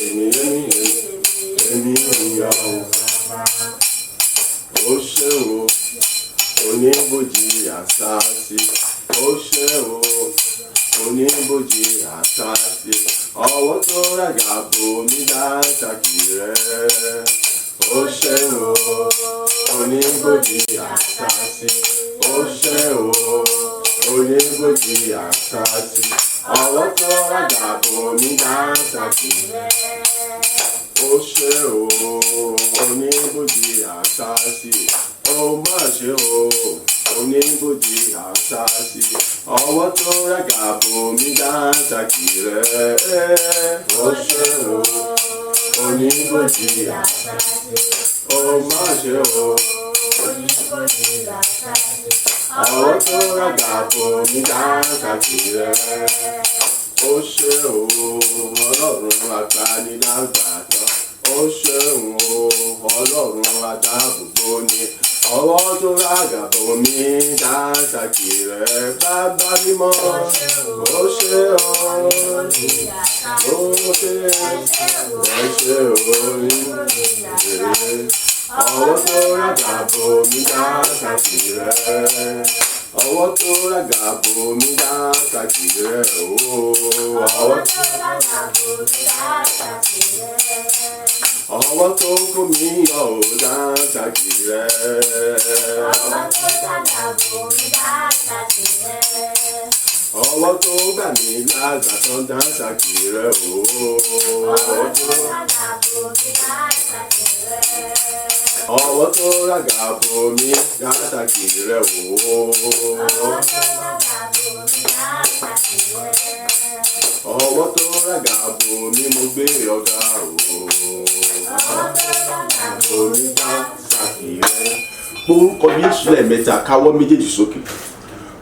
èmi ènìyàn ò bàbá ó ṣé o oníbòjì àṣàṣì ó ṣé o oníbòjì àṣàṣì ọwọ́ tó ràgà bò mí dáńtàkì rẹ̀ ó ṣé o oníbòjì àṣàṣì ó ṣé o oníbòjì àṣàṣì ọwọ́ tó ràgà bò mí dáńtàkì rẹ̀ ó ṣé o oníbòjì àṣàṣì ó má ṣe o oníbòjì àṣàṣì ọwọ́ tó ràgà bò mí dáńtàkì rẹ̀ ó ṣé o oníbòjì àṣàṣì ó má ṣe o oníbòjì àṣàṣì ọwọ́ tó ràgà bò mí dáńtàkì rẹ̀ ó ṣé o ọlọ́run agbanilágbàtàn ó ṣé o ọlọ́run adáàbòbò ni ọwọ́ tó ràgà bò mí dáńtàkì rẹ̀ bàbá mímọ́ ó ṣé o ó ṣé ẹ ṣé o ọwọ́ tó ràgà bò mí dáńtàkì rẹ̀ ọwọ́ tó ràgà bò mí dáńtàkì rẹ̀ ọwọ́ tó ràgà bò mí dáńtàkì rẹ̀ ọwọ́ tó kó mi yọ dáńtàkì rẹ̀ ọwọ́ tó ràgà bò mí dáńtàkì rẹ̀ ọwọ́ tó gbà mí lágbàtàn dáńtàkì rẹ̀ ọwọ́ tó ràgà bò mí dáńtàkì rẹ̀ ọwọ́ tó ràgà bò mí dáńtàkì rẹ̀ ọwọ́ tó ràgà bò mí mo gbé ọ̀gá o ọwọ́ tó ràgà bò mí dáńtàkì rẹ̀ orúkọ Jésù lẹ́ẹ̀mẹ́ta, káwọ́ méjèèjì sókè.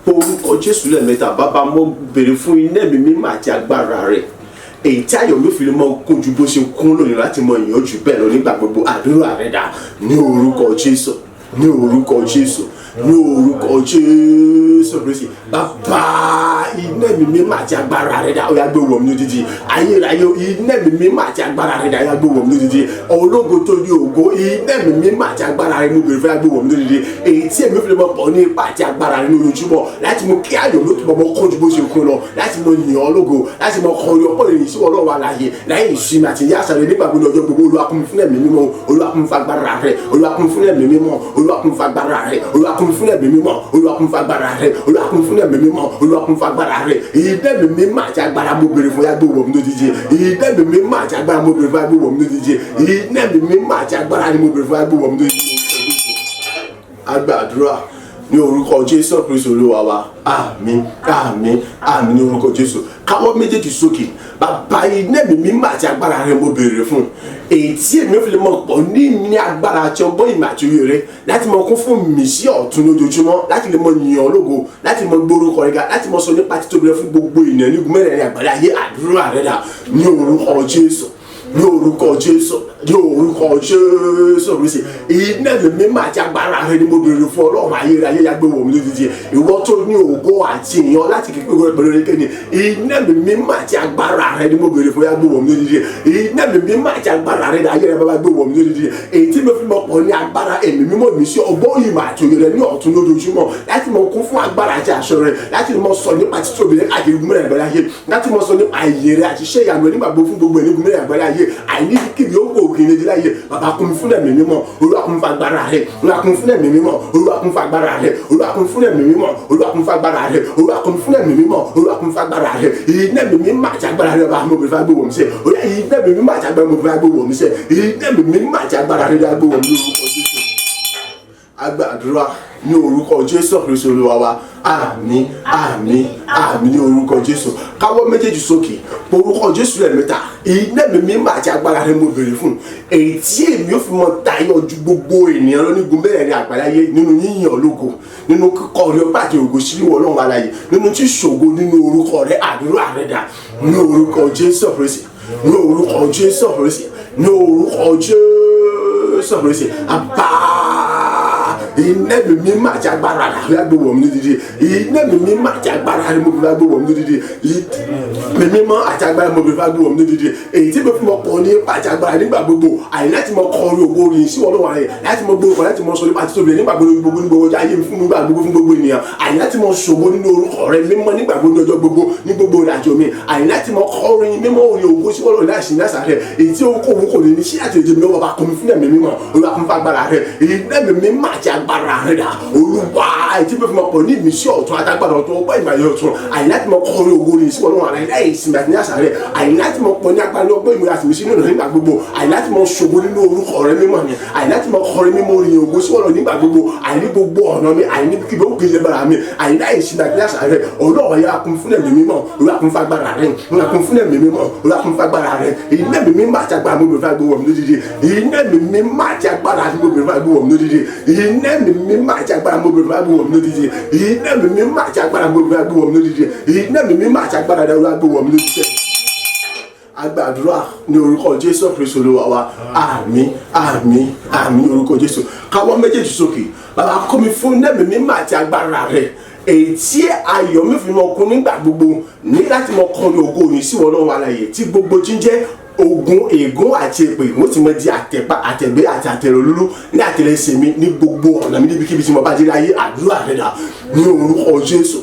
Orúkọ Jésù lẹ́ẹ̀mẹ́ta. Bàbá, mo béèrè fún iná ẹ̀mí mímọ́ àti agbára rẹ̀, èyí tí ayọ̀ mi fi lè mọ kún ju bó ṣe kún lónìí láti mọ ìyànjú bẹ́ẹ̀ lọ nígbà gbogbo. Àdúrà rẹ̀ dà ní orúkọ Jésù, ní orúkọ Jésù, ní orúkọ Jésù Kristi. Bàbá, iná ẹ̀mí mímọ́ àti agbára rẹ̀ dà, ó yá gbé wọ̀ mí lódìdí. Ayérayé, iná ẹ̀mí mímọ́ àti agbára rẹ̀ dà, ó yá gbé wọ̀ mí lódìdí. Ológo tó ní ògo, iná ẹ̀mí mímọ́ àti agbára rẹ̀ mo béèrè fún, yá gbé wọ̀ mí lódìdí. Èyí tí èmi fi lè mọ pọ̀ ní ipa àti agbára rẹ̀ ní ojoojúmọ́ láti mú kí ayọ̀ mi ó túbọ̀ mọ kún ju bó ṣe kún lọ, láti mọ yìn ọ́ lógo, láti mọ kọrin ọpọ́ ìrìn sí Ọlọ́run alààyè láì ìsinmi àti ìyá àṣà rẹ̀ nígbà gbogbo ọjọ́ gbogbo. Olúwa kún mi fún ẹ̀mí mímọ́, Olúwa kún mi fún agbára rẹ̀, Olúwa kún mi fún ẹ̀mí mímọ́, Olúwa kún mi fún agbára rẹ̀, Olúwa kún mi fún ẹ̀mí mímọ́, Olúwa kún mi fún agbára rẹ̀, Olúwa kún mi fún ẹ̀mí mímọ́, Olúwa kún mi fún agbára rẹ̀. Iná ẹ̀mí mímọ́ àti agbára mo béèrè fún, yá gbé wọ̀ mí lódìdí. Iná ẹ̀mí mímọ́ àti agbára mo béèrè fún, yá gbé wọ̀ mí lódìdí. Iná ẹ̀mí mímọ́ àti agbára ni mo béèrè fún, yá gbé wọ̀ mí lódìdí. Àdúrà ní orúkọ Jésù Kristi Olúwa wa. Àmín, àmín, àmín ní orúkọ Jésù. Káwọ́ méjèèjì sókè. Bàbá, iná ẹ̀mí mímọ́ àti agbára rẹ̀ mo béèrè fún, èyí tí èmi fi lè mọ pọ̀ ní agbára àti ọgbọ́n ìmọ̀ àti òye rẹ̀ láti mọ kún fún mi sí ọ̀tun lójoojúmọ́, láti lè mọ yìn ọ́ lógo, láti mọ gbórúkọ rẹ̀ ga, láti mọ sọ nípa títóbi rẹ̀ fún gbogbo ènìyàn ní igun mẹ́rẹ̀ẹ̀rin àgbáyé ayé. Àdúrà rẹ̀ dà ní orúkọ Jésù, ní orúkọ Jésù, ní orúkọ Jésù Kristi. Iná ẹ̀mí mímọ́ àti agbára rẹ̀ ni mo béèrè fún Ọlọ́run ayérayé, yá gbé wọ̀ mí lódìdí. Ìwọ tó ní ògo àti ìyàn láti kékeré gbogbo pẹ̀lú orí kéde, iná ẹ̀mí mímọ́ àti agbára rẹ̀ ni mo béèrè fún, yá gbé wọ̀ mí lódìdí. Iná ẹ̀mí mímọ́ àti agbára rẹ̀ ni ayérayé bàbá gbé wọ̀ mí lódìdí. Èyí tí mo fi mọ pọ̀ ní agbára ẹ̀mí mímọ́ mi sí ọgbọ́n ìmọ̀ àti òye rẹ̀ ní ọ̀tun lójoojúmọ́, láti mọ kún fún agbára àti àṣẹ rẹ̀, láti mọ sọ nípa títóbi rẹ̀ káàkiri igun mẹ́rẹ̀ẹ̀rin àgbáyé ayé, láti mọ sọ nípa ìyè rẹ̀ àti iṣẹ́ ìyanu rẹ̀ nígbà gbogbo fún gbogbo igun mẹ́rẹ̀ẹ̀rin àgbáyé ayé. Àìníkìbí ó kò òkè méjì láyé. Bàbá, kún mi fún ẹ̀mí mímọ́, Olúwa kún mi fún agbára rẹ̀, Olúwa kún mi fún ẹ̀mí mímọ́, Olúwa kún mi fún agbára rẹ̀, Olúwa kún mi fún ẹ̀mí mímọ́, Olúwa kún mi fún agbára rẹ̀, Olúwa kún mi fún ẹ̀mí mímọ́, Olúwa kún mi fún agbára rẹ̀. Iná ẹ̀mí mímọ́ àti agbára rẹ̀ bá mo béèrè fún, yá gbé wọ̀ mí sẹ́. Oya, iná ẹ̀mí mímọ́ àti agbára mo béèrè fún, yá gbé wọ̀ mí sẹ́. Iná ẹ̀mí mímọ́ àti agbára rẹ̀ yá gbé wọ̀ mí lórúkọ Jésù. Àdúrà ní orúkọ Jésù Kristi Olúwa wa. Àmín, àmín, àmín ní orúkọ Jésù. Káwọ́ méjèèjì sókè. Orúkọ Jésù lẹ́ẹ̀mẹ́ta. Iná ẹ̀mí mímọ́ àti agbára rẹ̀ mo béèrè fún, èyí tí èmi ó fi mọ tayọ ju gbogbo ènìyàn lọ ní igun mẹ́rẹ̀ẹ̀rin àgbáyé nínú yíyàn lógo, nínú kíkọ rẹ̀ ọba àti ògo sí ìwọ Ọlọ́run alààyè, nínú tí ṣògo nínú orúkọ rẹ̀. Àdúrà rẹ̀ dà ní orúkọ Jésù Kristi, ní orúkọ Jésù Kristi, ní orúkọ Jésù Kristi. Iná ẹ̀mí mímọ́ àti agbára rẹ̀ yá gbé wọ̀ mí lódìdí. Iná ẹ̀mí mímọ́ àti agbára rẹ̀ mo béèrè fún, yá gbé wọ̀ mí lódìdí. Ẹ̀mí mímọ́ àti agbára mo béèrè fún, yá gbé wọ̀ mí lódìdí. Èyí tí mo fi mọ pọ̀ ní ipa àti agbára nígbà gbogbo, àyè láti mọ kọrin ògo orin sí Ọlọ́run ayé, láti mọ gbórúkọ, láti mọ sọ nípa títóbi rẹ̀ nígbà gbogbo ní gbogbo ọjọ́ ayé mi fún nígbà gbogbo fún gbogbo ènìyàn. Àyè láti mọ ṣògo nínú orúkọ rẹ̀ mímọ́ nígbà gbogbo ní ọjọ́ gbogbo ní gbogbo ìrìnàjò mi. Àyè láti mọ kọrin mímọ́ orin ògo sí Ọlọ́run láìsí náà rẹ̀. Èyí tí òun kò ní ní sí àti èdè mi lọ́wọ́ bá kún mi fún ẹ̀mí mímọ́, Olúwa kún mi fún agbára rẹ̀. Iná ẹ̀mí mímọ́ àti agbára rẹ̀ dà. Olúwa, èyí tí mo fi mọ pọ̀ ní ìmísí ọ̀tun àtàgbàdo ọ̀tun ọgbọ́n ìmọ̀ ayé ọ̀tun. Àyè láti mọ kọrin ògo orin sí Ọlọ́run alààyè láì ìsinmi àti ní àṣà rẹ̀. Àyè láti mọ pọ̀ ní agbára ọgbọ́n ìmọ̀ àti ìmísí nínú nígbà gbogbo. Àyè láti mọ ṣògo nínú orúkọ rẹ̀ mímọ́ ni. Àyè láti mọ kọrin mímọ́ orin ògo sí Ọlọ́run nígbà gbogbo. Àyè ní gbogbo ọ̀nà mi, àyè ní kíbi ó kéde bára mi, àyè láì ìsinmi àti ní àṣà rẹ̀. Ọlọ́run yá kún fún ẹ̀mí mímọ́, Olúwa kún fún agbára rẹ̀, Olúwa kún fún ẹ̀mí mímọ́, Olúwa kún fún agbára rẹ̀. Iná ẹ̀mí mímọ́ àti agbára mo béèrè fún, yá gbé wọ̀ mí lódìdí. Iná ẹ̀mí mímọ́ àti agbára mo béèrè fún, yá gbé wọ̀ mí lódìdí. Iná ẹ̀mí mímọ́ àti agbára mo béèrè fún, yá gbé wọ̀ mí lódìdí. Iná ẹ̀mí mímọ́ àti agbára mo béèrè fún, yá gbé wọ̀ mí lódìdí. Iná ẹ̀mí mímọ́ àti agbára rẹ̀ yá gbé wọ̀ mí lódìdí. Àdúrà ní orúkọ Jésù Kristi Olúwa wa. Àmín, àmín, àmín ní orúkọ Jésù. Káwọ́ méjèèjì sókè. Bàbá, kọ́ mi fún iná ẹ̀mí mímọ́ àti agbára rẹ̀, èyí tí ayọ̀ mi fi mọ kún nígbà gbogbo ní láti mọ kọrin ògo yìí sí Ọlọ́run alààyè, tí gbogbo jíjẹ́ ogun ègún àti èpè wọ́n ti mọ di àtẹ̀gbé àti àtẹ̀rọ̀lúlú ní àtẹ̀lẹsẹ̀ mi ní gbogbo ọ̀nà mi níbikíbi tí mo bá dé láyé. Àdúrà rẹ̀ dà ní orúkọ Jésù,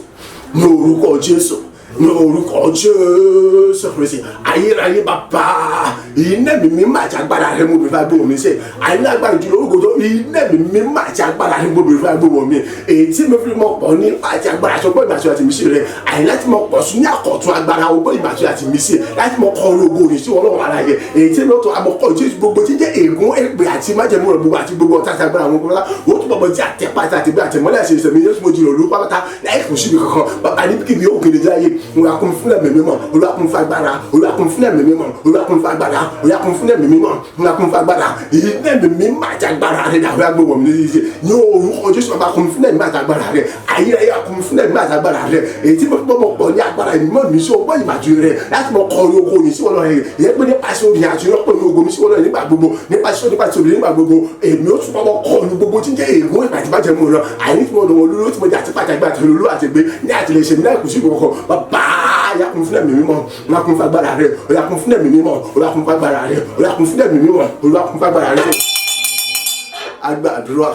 ní orúkọ Jésù, ní orúkọ Jésù Kristi. Ayérayé bàbá, iná ẹ̀mí mímọ́ àti agbára rẹ̀ mo béèrè fún, yá gbé wọ̀ mí sẹ́. Àyè agbára ìjùlọ orúkọ tó iná ẹ̀mí mímọ́ àti agbára rẹ̀ mo béèrè fún, yá gbé wọ̀ mí. Èyí tí mo fi mọ pọ̀ ní àti agbára àti ọgbọ́n ìmọ̀ àti ìmísí rẹ̀. Àyè láti mọ pọ̀ sí ní àkọ̀tun agbára ọgbọ́n ìmọ̀ àti ìmísí, láti mọ kọ ògo rẹ̀ sí Ọlọ́run alààyè. Èyí tí mo tó àmọ̀kọ́ Jésù gbogbo tí jẹ́ ègún èpè àti májẹ̀mú rẹ̀ gbogbo àti gbogbo ọ̀tá àti agbára àwọn ọkùnrin wọ́n tún bọ̀ jẹ́ àtẹ̀pá àtẹ̀gbẹ́ àtẹ̀mọ́lẹ̀ àti ìṣẹ̀mí Jésù mo jìrò lórí pátá láì kù síbi kankan. Bàbá níbikíbi yóò kéde láyé, Olúwa kún fún ẹ̀mí mímọ́, Olúwa kún fún agbára, Olúwa kún kún fún ẹ̀mí mímọ́ olúwa kún fún agbára olúwa kún fún ẹ̀mí mímọ́ olúwa kún fún agbára ẹ̀mí mímọ́ àti agbára rẹ̀ dàbí agbóhùn mi lójijì ní orúkọ Jésù bàbá kún fún ẹ̀mí àti agbára rẹ̀ ayérayé kún fún ẹ̀mí àti agbára rẹ̀ èyí tí mo pọ̀ ní agbára ìmọ̀ mi sí ọgbọ́n ìmàjú rẹ̀ láti mọ kọ orí ogun yìí sí wọn lọ rẹ̀ ìyẹn pé nípasẹ̀ orin àti ìrọ́pọ̀ ní ogun mi sí wọn lọ nígbà gbogbo nípasẹ̀ orin nígbà gbogbo èmi ó tún mọ́ kọ ní gbogbo tí ń jẹ́ èèmọ̀ ìbàjẹ́ mọ́ lọ àìní tí mo lọ wọn lóró tí mo jẹ́ àti pàtàkì àti olóró àti gbé ní àtìlẹsẹ̀ mi láì kù sí ìkọ̀kọ̀ bàbá ya kún fún ẹ̀mí mímọ́ olúwa kún fún agbára rẹ̀ olúwa kún fún ẹ̀mí mímọ́ olúwa kún fún agbára rẹ̀ olúwa kún fún ẹ̀mí mímọ́ olúwa kún fún agbára rẹ̀. Àdúrà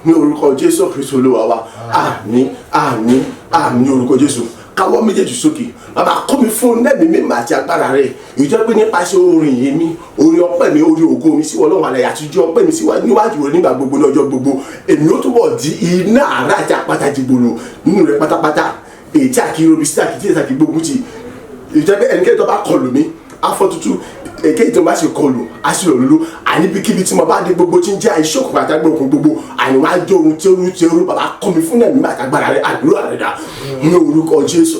ní orúkọ Jésù Kristi Olúwa wa àmín àmín àmín ní orúkọ Jésù káwọ́ méjèèjì sókè bàbá kọ́ mi fún ẹ̀mí mímọ́ àti agbára rẹ̀ ìjọ pé nípasẹ̀ orin yìí mi orin ọpẹ́ mi orin ògo mi sí Ọlọ́run àlàyé àtijọ́ ọpẹ́ mi níwájú rẹ̀ nígbà gbogbo lọ́jọ́ gbogbo èmi ó túbọ̀ di iná àrà àti àpáta jìgbòrò nínú rẹ̀ pátápátá èyí tí àkìrò bí sí àkìtì àti gbógun ti ìjọ pé ẹnikẹ́ni tó bá kọlù mi afọ tútù èkéyìí tó bá ṣe kọlù aṣọ òlòlò àníbikíbi tí mo bá dé gbogbo tí ń jẹ́ àìṣòkò àtàgbà òkun gbogbo àyìnwá jẹ́ ohun tí ó rú bàbá kọ́ mi fún ẹ̀mí àtàgbára rẹ̀ àdúrà rẹ̀ dà ní orúkọ Jésù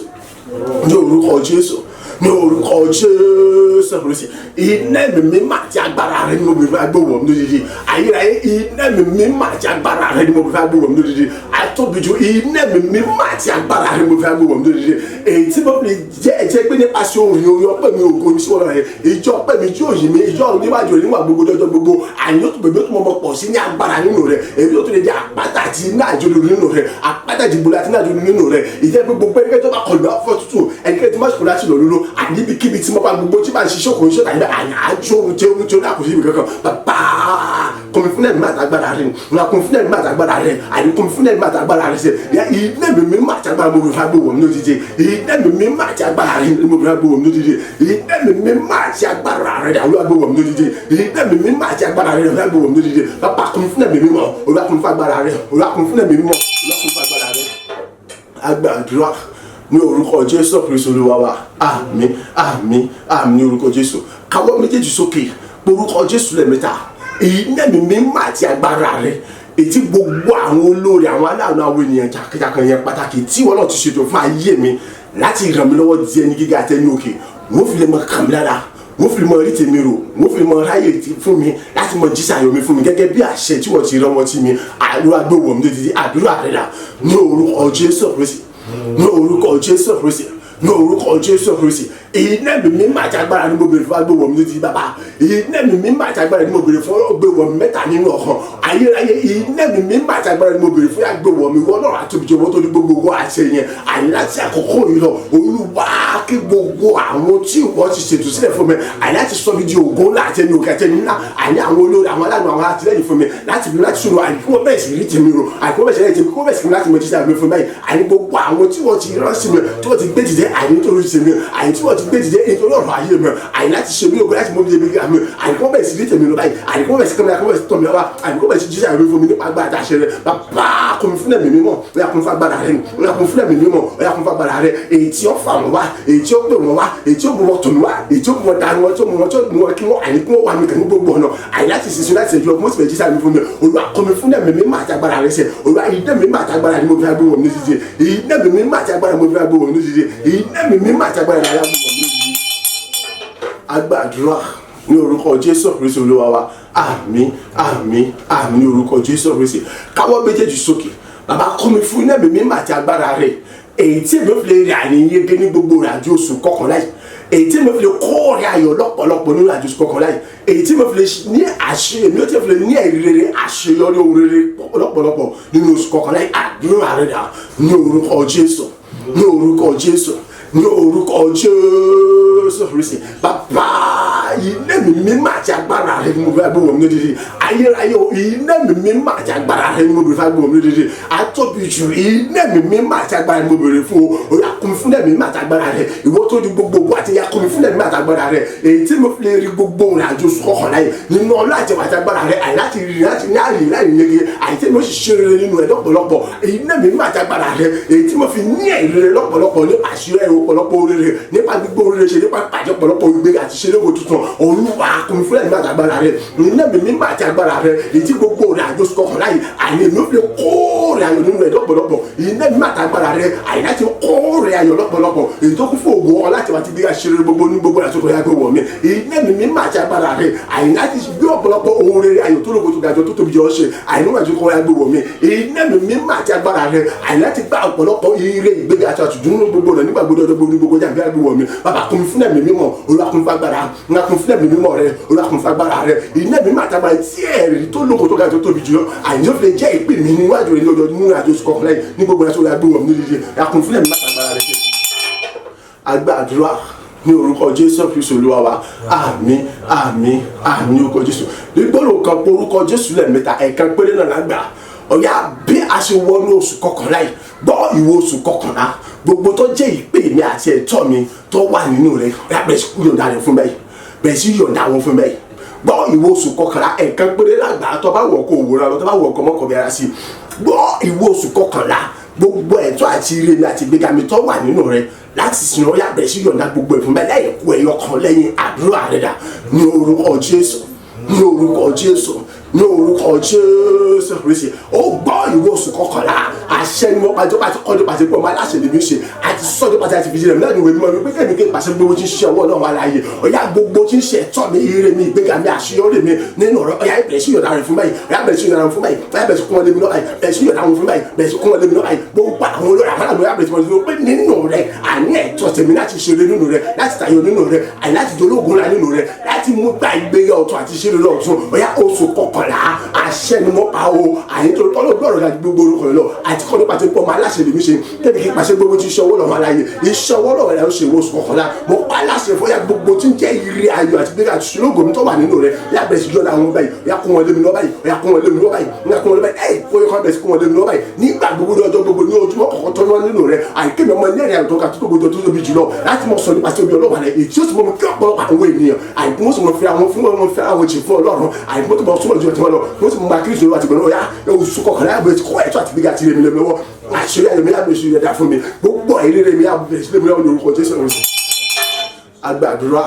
ní orúkọ Jésù ní orúkọ Jésù Kristi iná ẹ̀mí mímọ́ àti agbára rẹ̀ ni mo bẹ̀rẹ̀ agbóhùn mi lójijì ayérayé iná ẹ̀mí mímọ́ àti agbára rẹ̀ ni mo bẹ̀rẹ̀ agbóhùn mi lójijì àtọ́bìjú iná ẹ̀mí mímọ́ àti agbára rẹ̀ ni mo bẹ̀rẹ̀ agbóhùn mi lójijì èyí tí mo fi jẹ́ ẹ̀jẹ̀ pé nípasẹ̀ orin ọpẹ́ mi ògo mi sí wọn rẹ̀ ìjọ ọpẹ́ mi tí òyìn mi ìjọ níwájú rẹ̀ níwà gbogbo lọ́jọ́ gbogbo àyìn ó tún bèbè ó tún mọ̀ pọ̀ sí ní agbára nínú rẹ̀ èyí ó tún lè jẹ́ àpáta àti iná àjọlò nínú rẹ̀ àpáta ìdìbò àti iná àjọlò nínú rẹ̀ ìjẹ́ gbogbo ẹnikẹ́ni tó bá kọlu afọ́ tútù ẹnikẹ́ni tó má ṣùkúrú láti lọ lólo àníbikíbi tí mo bá gbogbo tí bá ń ṣiṣẹ́ òkùnrin ṣọ́ta níbẹ̀ àyàjò ohun tí ó dà kò sí ibi kankan bàbá kọ́mi fún ẹ̀mí àtàgbára rẹ̀ nà kọ́mi fún ẹ̀mí àtàgbára rẹ̀ àní kọ́mi fún ẹ̀mí àtàgbára rẹ̀ sẹ́ ilé mi má ti agbára mo fi fa gbowó mi lójijì ilé mi má ti agbára rẹ̀ mo fi fa gbowó mi lójijì ilé mi má ti agbára rẹ̀ dàlú agbowó mi lójijì ilé mi má ti agbára rẹ̀ dàlú agbowó mi lójijì bàbá kọ́mi fún ẹ̀mí mímọ́ olúwa kọ́mi fún agbára rẹ̀ olúwa kọ́mi fún ẹ̀mí mímọ́ olúwa kọ́mi fún agbára rẹ̀ agbàdúrà ní orúkọ Jésù Kristi Olúwa wa àmín àmín àmín ní orúkọ Jésù káwọ́ méjèèjì sókè orúkọ Jésù lẹ́ẹ̀mẹ́ta iná ẹ̀mí mímọ́ àti agbára rẹ̀ ètí gbogbo àwọn olórí àwọn aláàánú àwọn ènìyàn jàkàjàkà yẹn pàtàkì tí wọn náà ti ṣètò fún ayé mi láti ràn mí lọ́wọ́ di ẹni gíga àti ẹni òkè wọ́n fi lè mọ kàn mí lára wọ́n fi lè mọ rí tèmi rò wọ́n fi lè mọ ráyè fún mi láti mọ jísà ayọ̀ mi fún mi gẹ́gẹ́ bí àṣẹ tí wọ́n ti rán wọn tí mi àdúrà gbówó mi lódìdí àdúrà rẹ̀ dà ní orúkọ Jésù Kristi ní orúkọ Jésù Kristi ní orúkọ Jésù Kristi iná ẹ̀mí mímọ́ àti agbára ni mo béèrè fún agbéwọ̀ mi lójijì bàbá iná ẹ̀mí mímọ́ àti agbára ni mo béèrè fún agbéwọ̀ mi mẹ́ta nínú ọ̀kan ayérayé iná ẹ̀mí mímọ́ àti agbára ni mo béèrè fún agbéwọ̀ mi wọ́n náà àtòbíjọ́ wọ́n tó ní gbogbo àṣẹ yẹn àní láti àkókò yìí lọ Olúwa kí gbogbo àwọn tí wọ́n ti ṣètò sílẹ̀ fún mi àní láti sọ mi di ògo ńlá àti ẹni òkè àti ẹni ńlá àní àwọn olórí àwọn aláàánú àwọn àtìlẹ́yìn fún mi láti bí láti sọ̀rọ̀ àní kí wọ́n bẹ̀rẹ̀ sí rí tèmi rò àní kí wọ́n bẹ̀rẹ̀ sí rí tèmi kí wọ́n bẹ̀rẹ̀ sí láti mọ jíjà mi fún báyìí àní gbogbo àwọn tí wọ́n ti rán sí mi tí wọ́n ti gbé dìde àní nítorí tèmi àní tí wọ́n ti gbé dìde nítorí ọ̀rọ̀ ayé mi àní láti ṣe mí ògo láti mọ bí ebi gíga mi àní kí wọ́n bẹ̀rẹ̀ sí rí tèmi lọ báyìí àní kí wọ́n bẹ̀rẹ̀ sí kẹ́mi àní kí wọ́n bẹ̀rẹ̀ sí tọ́ mi wá àní kí wọ́n bẹ̀rẹ̀ sí jíjà mi fún mi nípa agbára àtàṣe rẹ bàbá kún fún ẹ̀mí mímọ́ ọ̀yà kún fún agbára rẹ ọ̀yà kún fún ẹ̀mí mímọ́ ọ̀yà kún fún agbára rẹ èyí tí ó fà wọ́n wá èyí tí ó pè wọ́n wá èyí tí ó mú wọn tòun wá èyí tí ó mú wọn dànù wọn tí ó mú wọn tí ó mú wọn kí wọ́n àní kí wọ́n wà mí kàn gbogbo ọ̀nà àní láti sísun láti ṣèjú ọkùnrin sì fẹ́ jíjà mi fún mi Olúwa kún mi fún ẹ̀mí mímọ́ àti agbára rẹ sẹ́ Olúwa ìdẹ́ mímọ́ àti agbára ni mo fi agbó wọn ní jíjẹ ìdẹ́ mímọ́ àti agbára mo fi agbó wọn ní jíjẹ ìdẹ́ mímọ́ àti agbára ni mo fi agbó wọn ní jíjẹ. Agbàdúrà ní orúkọ Jésù Kristi Olúwa wa àmín àmín àmín ní orúkọ Jésù Kristi káwọ́ méjèèjì sókè bàbá kọ́ mi fún ẹ̀mí mímọ́ àti agbára rẹ̀ èyí tí èmi fi lè rí àníyege ní gbogbo ìrìnàjò oṣù kọkànlá yìí èyí tí èmi fi lè kó ọ̀rẹ́ ayọ̀ lọ́pọ̀lọpọ̀ nínú ìrìnàjò oṣù kọkànlá yìí èyí tí èmi fi lè ní àṣeyọrí èmi tí èmi fi lè ní ẹ̀rí rere àṣeyọrí ohun rere lọ́pọ̀lọpọ̀ nínú oṣù kọkànlá yìí àdúrà rẹ̀ dà ní orúkọ Jésù ní orúkọ Jésù ní orúkọ Jésù Kristi bàbá ilé mi mímọ́ àti agbára rẹ ni mo fẹ́ gbọ́ wọn lódìdí ayérayé ilé mi mímọ́ àti agbára rẹ ni mo fẹ́ gbọ́ wọn lódìdí atóbi jù ilé mi mímọ́ àti agbára ni mo béèrè fún o yà kún mi fún ẹ̀mí mímọ́ àti agbára rẹ ìwọ tó di gbogbo ògbó àti yà kún mi fún ẹ̀mí mímọ́ àti agbára rẹ èyí tí mo fi lè rí gbogbo ìrìnàjò kọkànlá yìí nínú ọlọ́ àti àti agbára rẹ àyè láti rí láti ní àyè láì yege àyè tí mo sì ṣe rere nínú ẹ lọ́pọ̀lọpọ̀ ilé mi mímọ́ àti agbára rẹ èyí tí mo fi ní ẹ̀rí lọ́pọ̀lọpọ̀ ní àṣírí ọ̀pọ̀lọpọ̀ rere nípa gbígbó rere ṣe nípa pàjẹ́ ọ̀pọ̀lọpọ̀ ìgbé àti ṣe lóko tuntun olúwa kún mi fún ẹ̀mí àti agbára rẹ iná mi mímọ́ àti agbára rẹ èyí gbogbo rẹ àjò kọkàn láyé àní mi ò fi kó rẹ ayọ̀ nínú rẹ lọ́pọ̀lọpọ̀ iná mi àti agbára rẹ àyè láti kó rẹ ayọ̀ lọ́pọ̀lọpọ̀ èyí tó kún fún ògo ọ láti wá ti gbé àṣírí gbogbo ní gbogbo àti òkòyà gbé wọ̀ mí iná mi mímọ́ àti agbára rẹ àyè láti gbé ọ̀pọ̀lọpọ̀ ohun rere ayọ̀ tó lóko tó gàjọ tó tóbi jọ ṣe àyè níwájú àti òkòyà gbé wọ̀ mí iná mi mímọ́ àti agbára rẹ àyè láti gbá ọ̀pọ̀lọpọ̀ ire ìgbéga àti àtúndúnú gbogbo rẹ nígbà gbọdọ̀ gbogbo ní gbogbo jàǹbí àgbé wọ̀ mí bàbá kún mi fún ẹ̀mí mímọ́ Olúwa kún mi fún agbára ńlá kún mi fún ẹ̀mí mímọ́ rẹ Olúwa kún mi fún agbára rẹ iná mi mímọ́ àti agbára tí ẹ̀rí tó lóko tó gàjọ tóbi jùlọ àyè yóò fi lè jẹ́ ìpè mi níwájú rẹ ní ọjọ́ nínú àjò kọ̀ọ̀kan lẹ́yìn ní gbogbo àti òkòyà gbé wọ̀ mí nídìí kún fún ẹ̀mí mímọ́ àti agbára rẹ agbàdúrà ní orúkọ Jésù Kristi Olúwa wa àmín àmín àmín orúkọ Jésù nígbòrò kan pé orúkọ Jésù lẹ́ẹ̀mẹ́ta ẹ̀ẹ̀kan péré náà lágbà ọ̀yà bí a ṣe wọnú oṣù kọkànlá yìí gbọ́ ìwọ oṣù kọkànlá gbogbo tó jẹ́ ìpè mi àti ẹ̀tọ́ mi tó wà nínú rẹ̀ bẹ̀rẹ̀ sí yọ̀ǹda rẹ̀ fún bẹ́ẹ̀ bẹ̀rẹ̀ sí yọ̀ǹda wọn fún bẹ́ẹ̀ gbọ́ ìwọ oṣù kọkànlá ẹ̀ẹ̀kan péré lágbà tó bá wọ̀ kó òwúrọ̀ lọ tó bá wọ̀ kó mọ́kàn bí ara sí gbọ́ ìwọ oṣù kọkànlá gbogbo ẹ̀tọ́ àti ire mi àti ìgbéga mi tó wà nínú rẹ̀ láti sin ọyà bẹ̀rẹ̀ sí yọ̀ǹda gbogbo ẹ̀fún bẹ́ẹ̀ lẹ́yìn kú ẹ̀yọ kan lẹ́yìn àdúrà rẹ̀ dà ní orúkọ Jésù ní orúkọ Jésù ní orúkọ Jésù Kristi ó gbọ́ ìwọ oṣù kọkànlá àṣẹ ni wọ́n pàjọ́ pàṣẹ kọ́jọ́ pàṣẹ pé ọmọ aláṣẹ lè mi ṣe àti sọ́jọ́ pàṣẹ àti fìdí rẹ̀ lẹ́nu ìwé mímọ́ wípé kẹ́mi kí n pàṣẹ gbogbo tí ń ṣiṣẹ́ ọwọ́ Ọlọ́run aláyé ọ̀yà gbogbo tí ń ṣe ẹ̀tọ́ mi ire mi ìgbéga mi àṣeyọrí mi nínú ọ̀rọ̀ ọ̀yà ìbẹ̀rẹ̀ sí yọ̀dá rẹ̀ fún báyìí ọ̀yà bẹ̀rẹ̀ sí yọ̀dá rẹ̀ fún báyìí ọ̀yà bẹ̀rẹ̀ sí kún wọn lé mi náà báyìí bẹ̀rẹ̀ sí yọ̀dá wọn fún báyìí bẹ̀rẹ̀ sí kún wọn lé mi náà báyìí gbogbo àwọn olórí àmàlà lóyà bẹ̀rẹ̀ sí wọn lé pé nínú rẹ̀ àní ẹ̀tọ́ tèmi láti ṣeré nínú rẹ̀ láti tayọ nínú rẹ̀ àní láti dológun la nínú rẹ̀ láti mú gba ìgbéga ọ̀tún àti ṣeré lọ́ọ̀tún ọ̀yà oṣù kọkànlá àṣẹ ni mo pa o àyíntó ọlọ́gbọ́n ọ̀rọ̀ láti gbogbo orúkọ rẹ̀ lọ àti kọ́ nípa tí pọ́ máa láṣẹ lèmi ṣe débi kí pàṣẹ gbogbo tí iṣẹ́ owó lọ́mọ aláyè iṣẹ́ owó lọ́wọ́ rẹ̀ ó ṣe oṣù kọkànlá mo pa láṣẹ fún ya gbogbo tí ń jẹ́ ire ayọ̀ àti gbéga àti ṣùlọ́gò mi tó wà nínú rẹ̀ ya bẹ̀rẹ̀ sí yọ̀dá àwọn báyìí ya kún wọn lé mi lọ báyìí ya kún wọn lé mi lọ báyìí ya kún wọn lé mi báyìí kó yẹ kó bẹ̀rẹ̀ sí kún wọn lé mi lọ báyìí nígbà gbogbo ní ọjọ́ gbogbo ní ojúmọ́ kọ̀ọ̀kan tó lọ nínú rẹ̀ àìké mi ọmọ ní ẹ̀rẹ̀ àtọ́ka tó gbogbo tó tóbi jùlọ láti mọ sọ nípa sí omi ọlọ́wà rẹ̀ èyí tí ó sì mọ kí ọ̀pọ̀lọpọ̀ àwọn ènìyàn àìkú wọ́n sì mọ fi àwọn fún wọn fi àwọn jì fún Ọlọ́run àìkú tó mọ súnmọ́ ìjọba tí wọ́n lọ wọ́n sì mọ máa kí ìṣòro àti ìgbọ̀nà ọ̀yá oṣù kọkànlá àbẹ̀rẹ̀ ti kọ́ ẹ̀tọ́ àti gbígbà tí rèmi lọ́wọ́ àṣírí àyẹ̀mí àbẹ̀ṣe yẹ̀dá fún mi gbogbo àìrèrè mi àbẹ̀ṣe lèmi lọ́wọ́ ní orúkọ Jésù agbàdúrà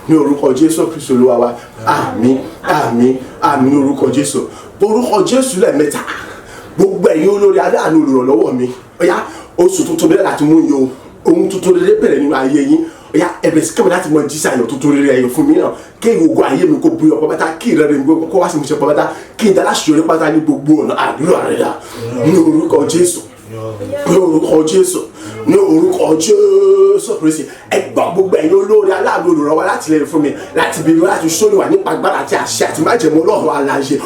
ní orúkọ Jésù Kristi Olúwa wa àmín àmín àmín ní orúkọ Jésù orúkọ Jésù lẹ́ẹ̀mẹ́ta gbogbo ẹ̀yin olórí aláàánú olùrànlọ́wọ́ mi ọ̀yá oṣù tuntun bẹ́ẹ̀ láti mú yín o ohun tuntun rere bẹ̀rẹ̀ nínú ayé yín ọ̀yá ẹ̀bẹ̀ sí kẹ́mi láti mọ jíṣẹ́ ayọ̀ tuntun rere ayọ̀ fún mi náà kí ìwògùn ayé mi kó bu ọ̀pọ̀ pátá kí ìrẹ́rẹ́ mi kó wá sí mi ṣe pọ̀ pátá kí n dá láṣìírí pátá ní gbogbo ọ̀nà àdúrà rẹ̀ dà ní orúkọ Jésù ní orúkọ Jésù ní orúkọ Jésù Kristi ẹgbọ́n gbogbo ẹ̀yin olórí aláàbò olùrànwọ́ láti lè fún mi láti bí mi láti sóni wà nípa agbára àti àṣẹ àti májẹ̀mú Ọlọ́run aláṣẹ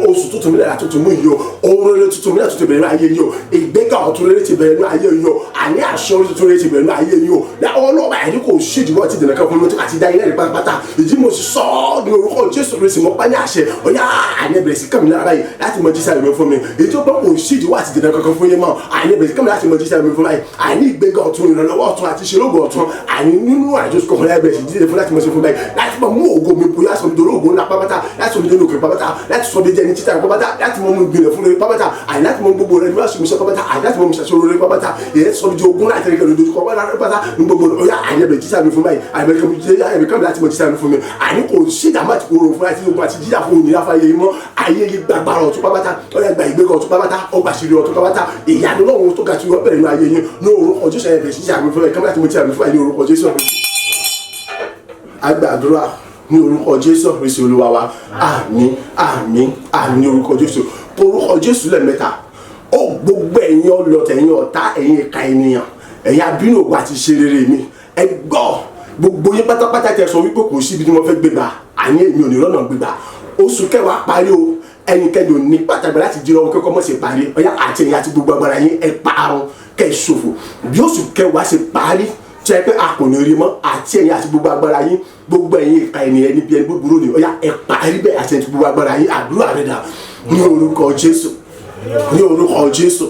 oṣù tuntun mi lẹ́la tuntun mú yìí o ohun rere tuntun mi lẹ́la tuntun bẹ̀rẹ̀ ní ayé yìí o ìgbéga ọ̀tun rere ti bẹ̀rẹ̀ ní ayé yìí o àní àṣẹ orí tuntun rere ti bẹ̀rẹ̀ ní ayé yìí o ọlọ́ọ̀bà ẹ̀rí kò ṣèdíwọ́ ti dènà kan fún mi àti dá ilé rẹ̀ pátápátá ìdí mo sì sọ ọ́ ní orúkọ Jésù Kristi mo pa ní àṣẹ ọ̀yá àní ẹ̀bẹ̀rẹ̀ sí kàmí lára yìí láti mọ jíṣẹ́ ìwé fún mi èyí tó pẹ́ kò ṣèdíwọ́ àti dènà kankan fún yín mọ́ àní ẹ̀bẹ̀rẹ̀ sí kàmí láti mọ jíṣẹ́ ìwé fún mi àní ìgbéga ọ̀tun ìrànlọ́wọ́ ọ̀tun àti ìṣelógo ọ̀tun àní nínú àjọṣe kọkànlá ẹ̀bẹ̀rẹ̀ sí dídé fún láti mọ ṣe fún báyìí láti mọ mú ògo mi bóyá sọ mi dorí ògo ńlá pápátá láti sọ mi dorí òkè pápátá láti sọ mi jẹ́ ní títà pápátá láti mọ mú ìgbìnlẹ̀ fún rere pápátá àní láti mọ gbogbo rẹ̀ ní wàásù mi sọ pápátá àní láti mọ mi ṣàṣọ rere pápátá èyí sọ mi jẹ́ ogun láti rẹ̀ lójú kọ́ pápátá ní gbogbo ọ̀yá àní ẹ̀bẹ̀ jíṣà mi fún báyìí àyẹ̀bẹ̀ kàmi láti mọ jíṣà mi fún mi àní kò sí ìdààmú àti kòrò fún láti ogun àti jíjà fún òní láfa yẹ mọ́ ayé yìí gbàgbára ọ̀tún pápátá ọ̀yà gba ìgbéga ọ̀tún pápátá ọgbà ṣìírí ọ̀tún pápátá ìyanu lọ́wọ́ tó ga tí wọ́n bẹ̀rẹ̀ ní ayé yín ní orúkọ Jésù ẹ̀bẹ̀ jíṣà mi fún báyìí kàmi láti mọ jíṣà mi fún báyìí ní orúkọ Jésù agbàdúrà ní orúkọ Jésù Kristi Olúwa wa àmín àmín àmín ní orúkọ Jésù orúkọ Jésù lẹ́ẹ̀mẹ́ta ó gbogbo ẹ̀yin ọlọ́tẹ̀ ẹ̀yin ọ̀tá ẹ̀yin ìka ènìyàn ẹ̀yin abínú ògbà àti ṣe rere mi ẹ gbọ́ gbogbo yín pátápátá tẹ sọ wípé kò síbi tí wọ́n fẹ́ gbégbá àní èmi ò ní rọ́nà gbégbá oṣù kẹwàá parí o ẹnikẹ́ni ò ní pàtàkì láti jí lọ́wọ́ kẹ́kọ́ mọ̀ sí parí ọ̀yá àti ẹ̀yin àti gbogbo agbára yín ẹ parun kẹ́ ẹ ṣòfò bí oṣù kẹwàá ṣe parí tẹ́ pé a kò ní rí mọ́ àti ẹ̀yin àti gbogbo agbára yín gbogbo ẹ̀yin ìka ènìyàn níbi ẹni búburú ni ọ̀yá ẹ parí bẹ́ẹ̀ àti ẹ̀yin àti gbogbo agbára yín àdúrà rẹ̀ dà ní orúkọ Jésù ní orúkọ Jésù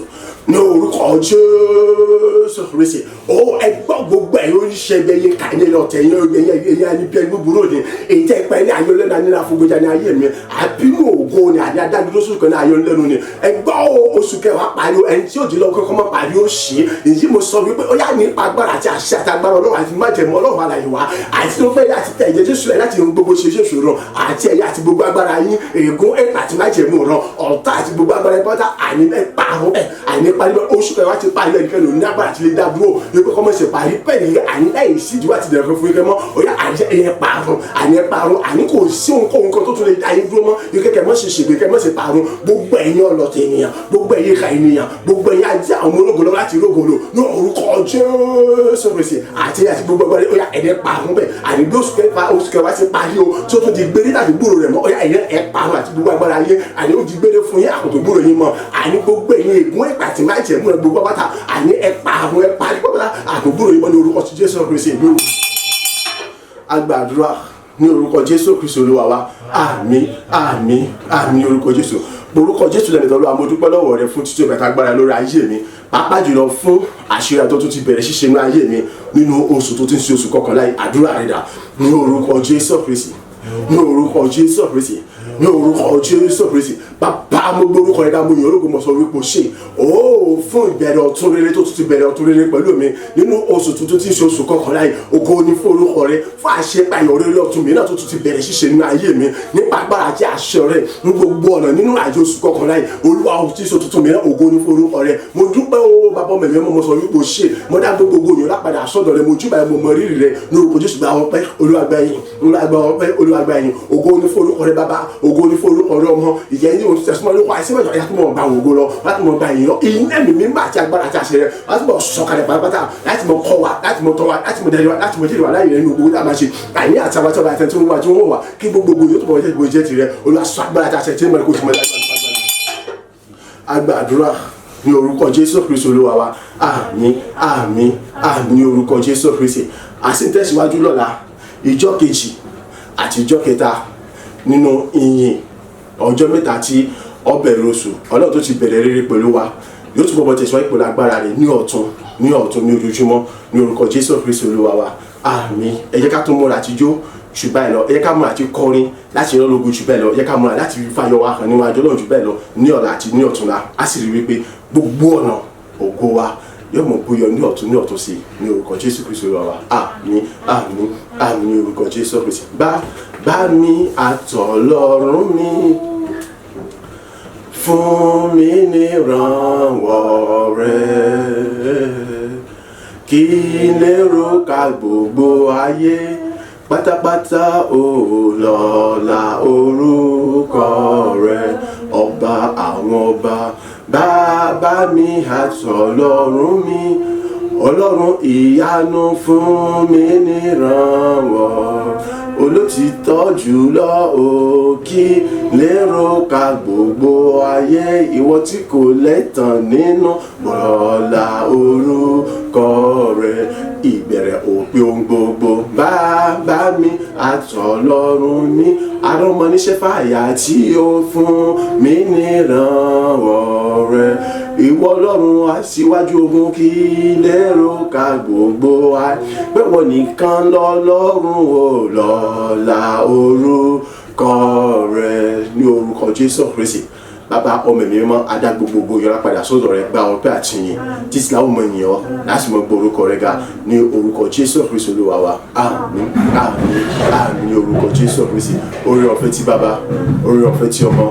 ní orúkọ Jésù Kristi ó ẹgbọ́ gbogbo ẹ̀ yóò ṣe bẹ́ẹ̀ yẹ ká ní ọ̀tẹ̀ yẹn ní bẹ́ẹ̀ búburú ni èyí tẹ́ pẹ́ ní ayọ̀ lẹ́nu ní àfọ̀gbẹ́jà ní ayé mi àbínú ògo ni àdé adájúdóṣù kan ní ayọ̀ lẹ́nu ni ẹgbọ́ oṣù kẹwàá pariwo ẹni tí òjì lọ kọ́kọ́ mọ́ pariwo ṣe èyí mo sọ wípé ó yá nípa agbára àti àṣẹ àti agbára ọlọ́run àti májẹ̀mú ọlọ́run àlàyé wa àti tó fẹ́ láti tẹ̀ ẹ̀jẹ̀ jésù ẹ̀ láti ohun gbogbo ṣe ṣòro àti ẹ̀yà àti gbogbo agbára yín ègún ẹ̀pà àti májẹ̀mú ràn ọ̀tá àti gbogbo agbára ẹ̀pọ́tà àní ẹ̀pà àrùn ẹ̀ àní pariwo oṣù kẹwàá ti parí ẹnikẹ́ni òní agbára àti lè dá dúró wípé kọ́mọ̀ ṣe parí pẹ̀lú àní láì sí ìdíwọ́ àti ìdẹ̀rẹ̀ fún ikẹ́ mọ́ ó yá àní ẹ̀pà àrùn àní kò sí ohunkóhun kan tó tún lè dá yín dúró mọ́ ikẹ́ kẹ́ mọ́ ṣe ṣègbè kẹ́ mọ́ ṣe parun gbogbo ẹ̀yin ọlọ́tẹ̀ ènìyàn gbogbo ẹ̀yin ìka ènìyàn gbogbo ẹ̀yin àti àwọn ọmọ ológun lọ láti rógolo ní orúkọ Jésù Kristi àti gbogbo ẹgbẹ́ ó yá ẹ̀dẹ̀ parun bẹ́ẹ̀ àní bí oṣù kẹwàá ti parí o tí ó tún di gbére tàbí gbúrò rẹ̀ mọ́ ó yá ẹ̀dẹ̀ parun àti gbogbo agbára ayé àní ó di gbére fún yín àkótó gbúrò yín mọ́ àní gbogbo ẹ̀yin ègún ẹ̀pà àti májẹ̀mú rẹ̀ gbogbo pátá àní ẹ̀parun pátá àkótó gbúrò yín mọ́ ní orúkọ Jésù Kristi ìlú agbàdúrà ní orúkọ Jésù Kristi Olúwa wa àmín àmín àmín ní orúkọ Jésù orúkọ Jésù lẹ́nu tọ́lú amódúpẹ́ lọ́wọ́ rẹ fún títí ọ̀bẹ̀ta agbára lórí ayé mi pàápàá jùlọ fún àṣírí tó tún ti bẹ̀rẹ̀ ṣíṣe ní ayé mi nínú oṣù tó ti ń ṣe oṣù kọkànlá àdúrà rẹ̀ dà ní orúkọ Jésù Kristi ní orúkọ Jésù Kristi ní orúkọ Jésù Kristi bàbá mo gbórúkọ rẹ̀ dá mo yàn ológun mo sọ wípé o ṣe fún ìbẹ̀rẹ̀ ọ̀tún rere tó tún ti bẹ̀rẹ̀ ọ̀tún rere pẹ̀lú mi nínú oṣù tuntun tí ń ṣe oṣù kọkànlá yìí ògo ni fún orúkọ rẹ̀ fún àṣepayọ̀ rere ọ̀tún mi náà tó tún ti bẹ̀rẹ̀ ṣíṣe nínú ayé mi nípa agbára àti àṣẹ rẹ̀ ní gbogbo ọ̀nà nínú àjọ oṣù kọkànlá yìí olúwa tí ń ṣe tuntun mi náà ògo ni fún orúkọ rẹ̀ mo dúpẹ́ o bàbá mẹ̀mẹ́ mo sọ wípé o ṣe mo dá gbogbo òyìn lápadà sọ́dọ̀ rẹ̀ mo júbà mo mọ rírì rẹ̀ ní orúkọ Jésù gba ọpẹ́ Olúwa gba ìyìn Olúwa gba ìyìn ògo ni fún orúkọ rẹ̀ bàbá ògo ni fún orúkọ rẹ̀ ọmọ ìjẹ́ ní oṣù tẹ̀símọ́ ló kọ́ àìsí mẹ́jọ ẹ̀yà tó mọ̀ gba ògo lọ láti mọ̀ gba ìyìn lọ ìyìn ẹ̀mí mímọ́ àti agbára àti àṣẹ rẹ̀ láti mọ̀ sọ̀kalẹ̀ pátápátá láti mọ̀ kọ́ wa láti mọ̀ tọ́ wa láti mọ̀ dẹ́rẹ́ wa láti mọ̀ jẹ́rìí wa láyé rẹ̀ nínú gbogbo tá a máa ṣe àìní àti àbátọ́ àti ẹni tó ń wá tí wọ́n wà kí gbogbo yóò tó bọ̀ jẹ́ ìbòjẹ́ tirẹ̀ Olúwa sọ agbára àti àṣẹ tí ń mọ̀ kó ti mọ̀ agbàdúrà ní orúkọ Jésù Kristi Olúwa wa àmín àmín àmín ní orúkọ Jésù Kristi àsìntẹ̀síwájú lọ́la ìjọ kejì àti ìjọ kẹta nínú ìyìn ọjọ́ mẹ́ta tí ọbẹ̀rẹ̀ oṣù Ọlọ́run tó ti bẹ̀rẹ̀ rere pẹ̀lú wa yóò tún bọ̀ tẹ̀síwájú pẹ̀lú agbára rẹ̀ ní ọ̀tun ní ojoojúmọ́ ní orúkọ Jésù Kristi Olúwa wa àmín ẹ jẹ́ ká tún múra àtijọ́ jù báyìí lọ ẹ jẹ́ ká múra àti kọrin láti rán lógo jù bẹ́ẹ̀ lọ ẹ jẹ́ ká múra láti rí fáyọ̀ wa hàn níwájú Ọlọ́run jù bẹ́ẹ̀ lọ ní ọ̀la àti ní ọ̀túnla á sì rí wípé gbogbo ọ̀nà ògo wa yóò mọ̀ bóyọ ní ọ̀tún sí ní orúkọ Jésù Kristi Olúwa wa àmín àmín àmín ní orúkọ Jésù Kristi bá mi àtọ̀lọ́run mi fún mi ní ìrànwọ́ rẹ̀ kí lérò ká gbogbo ayé pátápátá ó lọ́lá orúkọ rẹ̀ ọba àwọn ọba bàbá mi àtọ̀lọ́run mi ọlọ́run ìyanu fún mi ní ìrànwọ́ olótìtọ́ jùlọ òkì lérò ká gbogbo ayé ìwọ tí kò lẹ́tàn nínú bọ̀lá orúkọ rẹ̀ ìbẹ̀rẹ̀ òpin ohun gbogbo bàbá mi àtọ̀lọ́run mi arọ́mọníṣẹ́ fàyà tí ó fún mi ní ìrànwọ́ rẹ̀ ìwọ ọlọ́run aṣíwájú ogun kí lérò ká gbogbo ayé pé wọ́n nìkan lọ́lọ́run ò lọ́lá orúkọ rẹ̀ ní orúkọ Jésù Kristi bàbá ọmọ mi mọ́ adá gbogbo yọrá padà sọ́dọ̀ rẹ̀ gba ọpẹ́ àti yìn títí láwọn ọmọ ènìyàn láti mọ gbórúkọ rẹ̀ ga ní orúkọ Jésù Kristi Olúwa wa àmín àmín àmín ní orúkọ Jésù Kristi oore ọ̀fẹ́ tí bàbá oore ọ̀fẹ́ tí ọmọ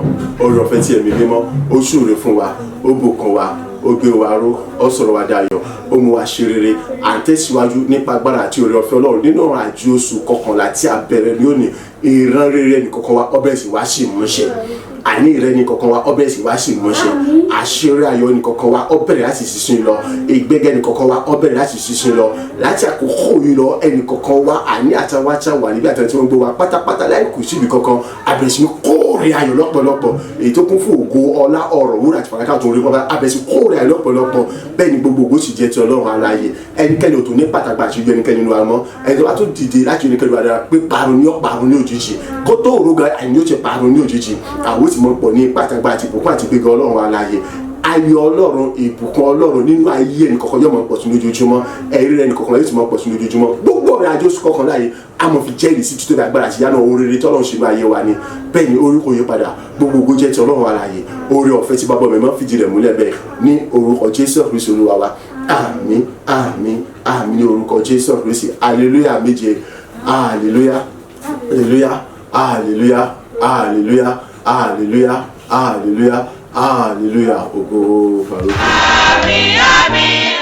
oore ọ̀fẹ́ tí ẹ̀mí mímọ́ ó ṣúre fún wa ó bùkún wa ó gbé wa ró ó sọ̀rọ̀ wa dayọ̀ ó mú wa ṣe rere à ń tẹ̀síwájú nípa agbára àti oore ọ̀fẹ́ Ọlọ́run nínú àjò oṣù kọkànlá tí a bẹ̀rẹ̀ lónìí ìran rere nìkọ̀kan wa ọbẹ̀ sì wá sí ìmúṣẹ àní ìrẹ́ ní kọ̀kan wa ọbẹ̀ sì wá sí ìmúṣẹ àṣírí ayọ̀ ní kọ̀kan wa ọbẹ̀rẹ̀ láti sísìn lọ ìgbẹ́gẹ́ ní kọ̀kan wa ọbẹ̀rẹ̀ láti sísìn lọ láti àkókò yìí lọ ẹnì kọ̀kan wa àní àtàwátà wà níbi àtàwọn tí wọ́n gbé wa pátápátá láì kù síbi kankan àbẹ̀sí ní kóòrè ayọ̀ lọ́pọ̀lọpọ̀ èyí tó kún fún ògo ọlá ọrọ̀ wúrà àti fàdákà tó ń rí wọn àbẹ̀sí kóòrè ayọ̀ lọ́pọ̀lọpọ̀ bẹ́ẹ̀ ni gbogbo ògo sì jẹ́ ti Ọlọ́run aláyé ẹnikẹ́ni ò tó ní pàtàkì àṣeyọ ẹnikẹ́ni nínú àmọ́ ẹni tó bá tó dìde láti ẹnikẹ́ni wà dára pé parun ní òjijì kó tó òróga àìní ó ti parun ní òjijì àwọn ò sì mọ̀ pọ̀ ní pàtàkì àti ìbùkún àti gbéga Ọlọ́run aláyé ayọ̀ Ọlọ́run ìbùkún Ọlọ́run nínú ayé ẹnì kọ̀ọ̀kan yóò máa pọ̀ sí lójoojúmọ́ ẹ̀rí rẹ̀ ẹnì kọ̀ọ̀kan yóò sì máa pọ̀ sí lójoojúmọ́ gbogbo ọ̀rẹ́ àjọ oṣù kọ̀ọ̀kan láàyè a mọ̀ fi jẹ́rìí sí títọ́ agbára àti ìyanu ohun rere tọ́lọ́run ṣe máa yé wa ni bẹ́ẹ̀ ni orí kò yí padà gbogbo ògo jẹ́ ti Ọlọ́run alààyè oore ọ̀fẹ́ tí bàbá mi máa fìdí rẹ̀ múlẹ̀ bẹ́ẹ̀ ní orúkọ Jésù Kristi Olúwa wa àmín àmín àmín ní orúkọ Jésù Kristi hallelujah méje hallelujah hallelujah hallelujah hallelujah hallelujah hallelujah hallelujah ògo. Àmín àmín.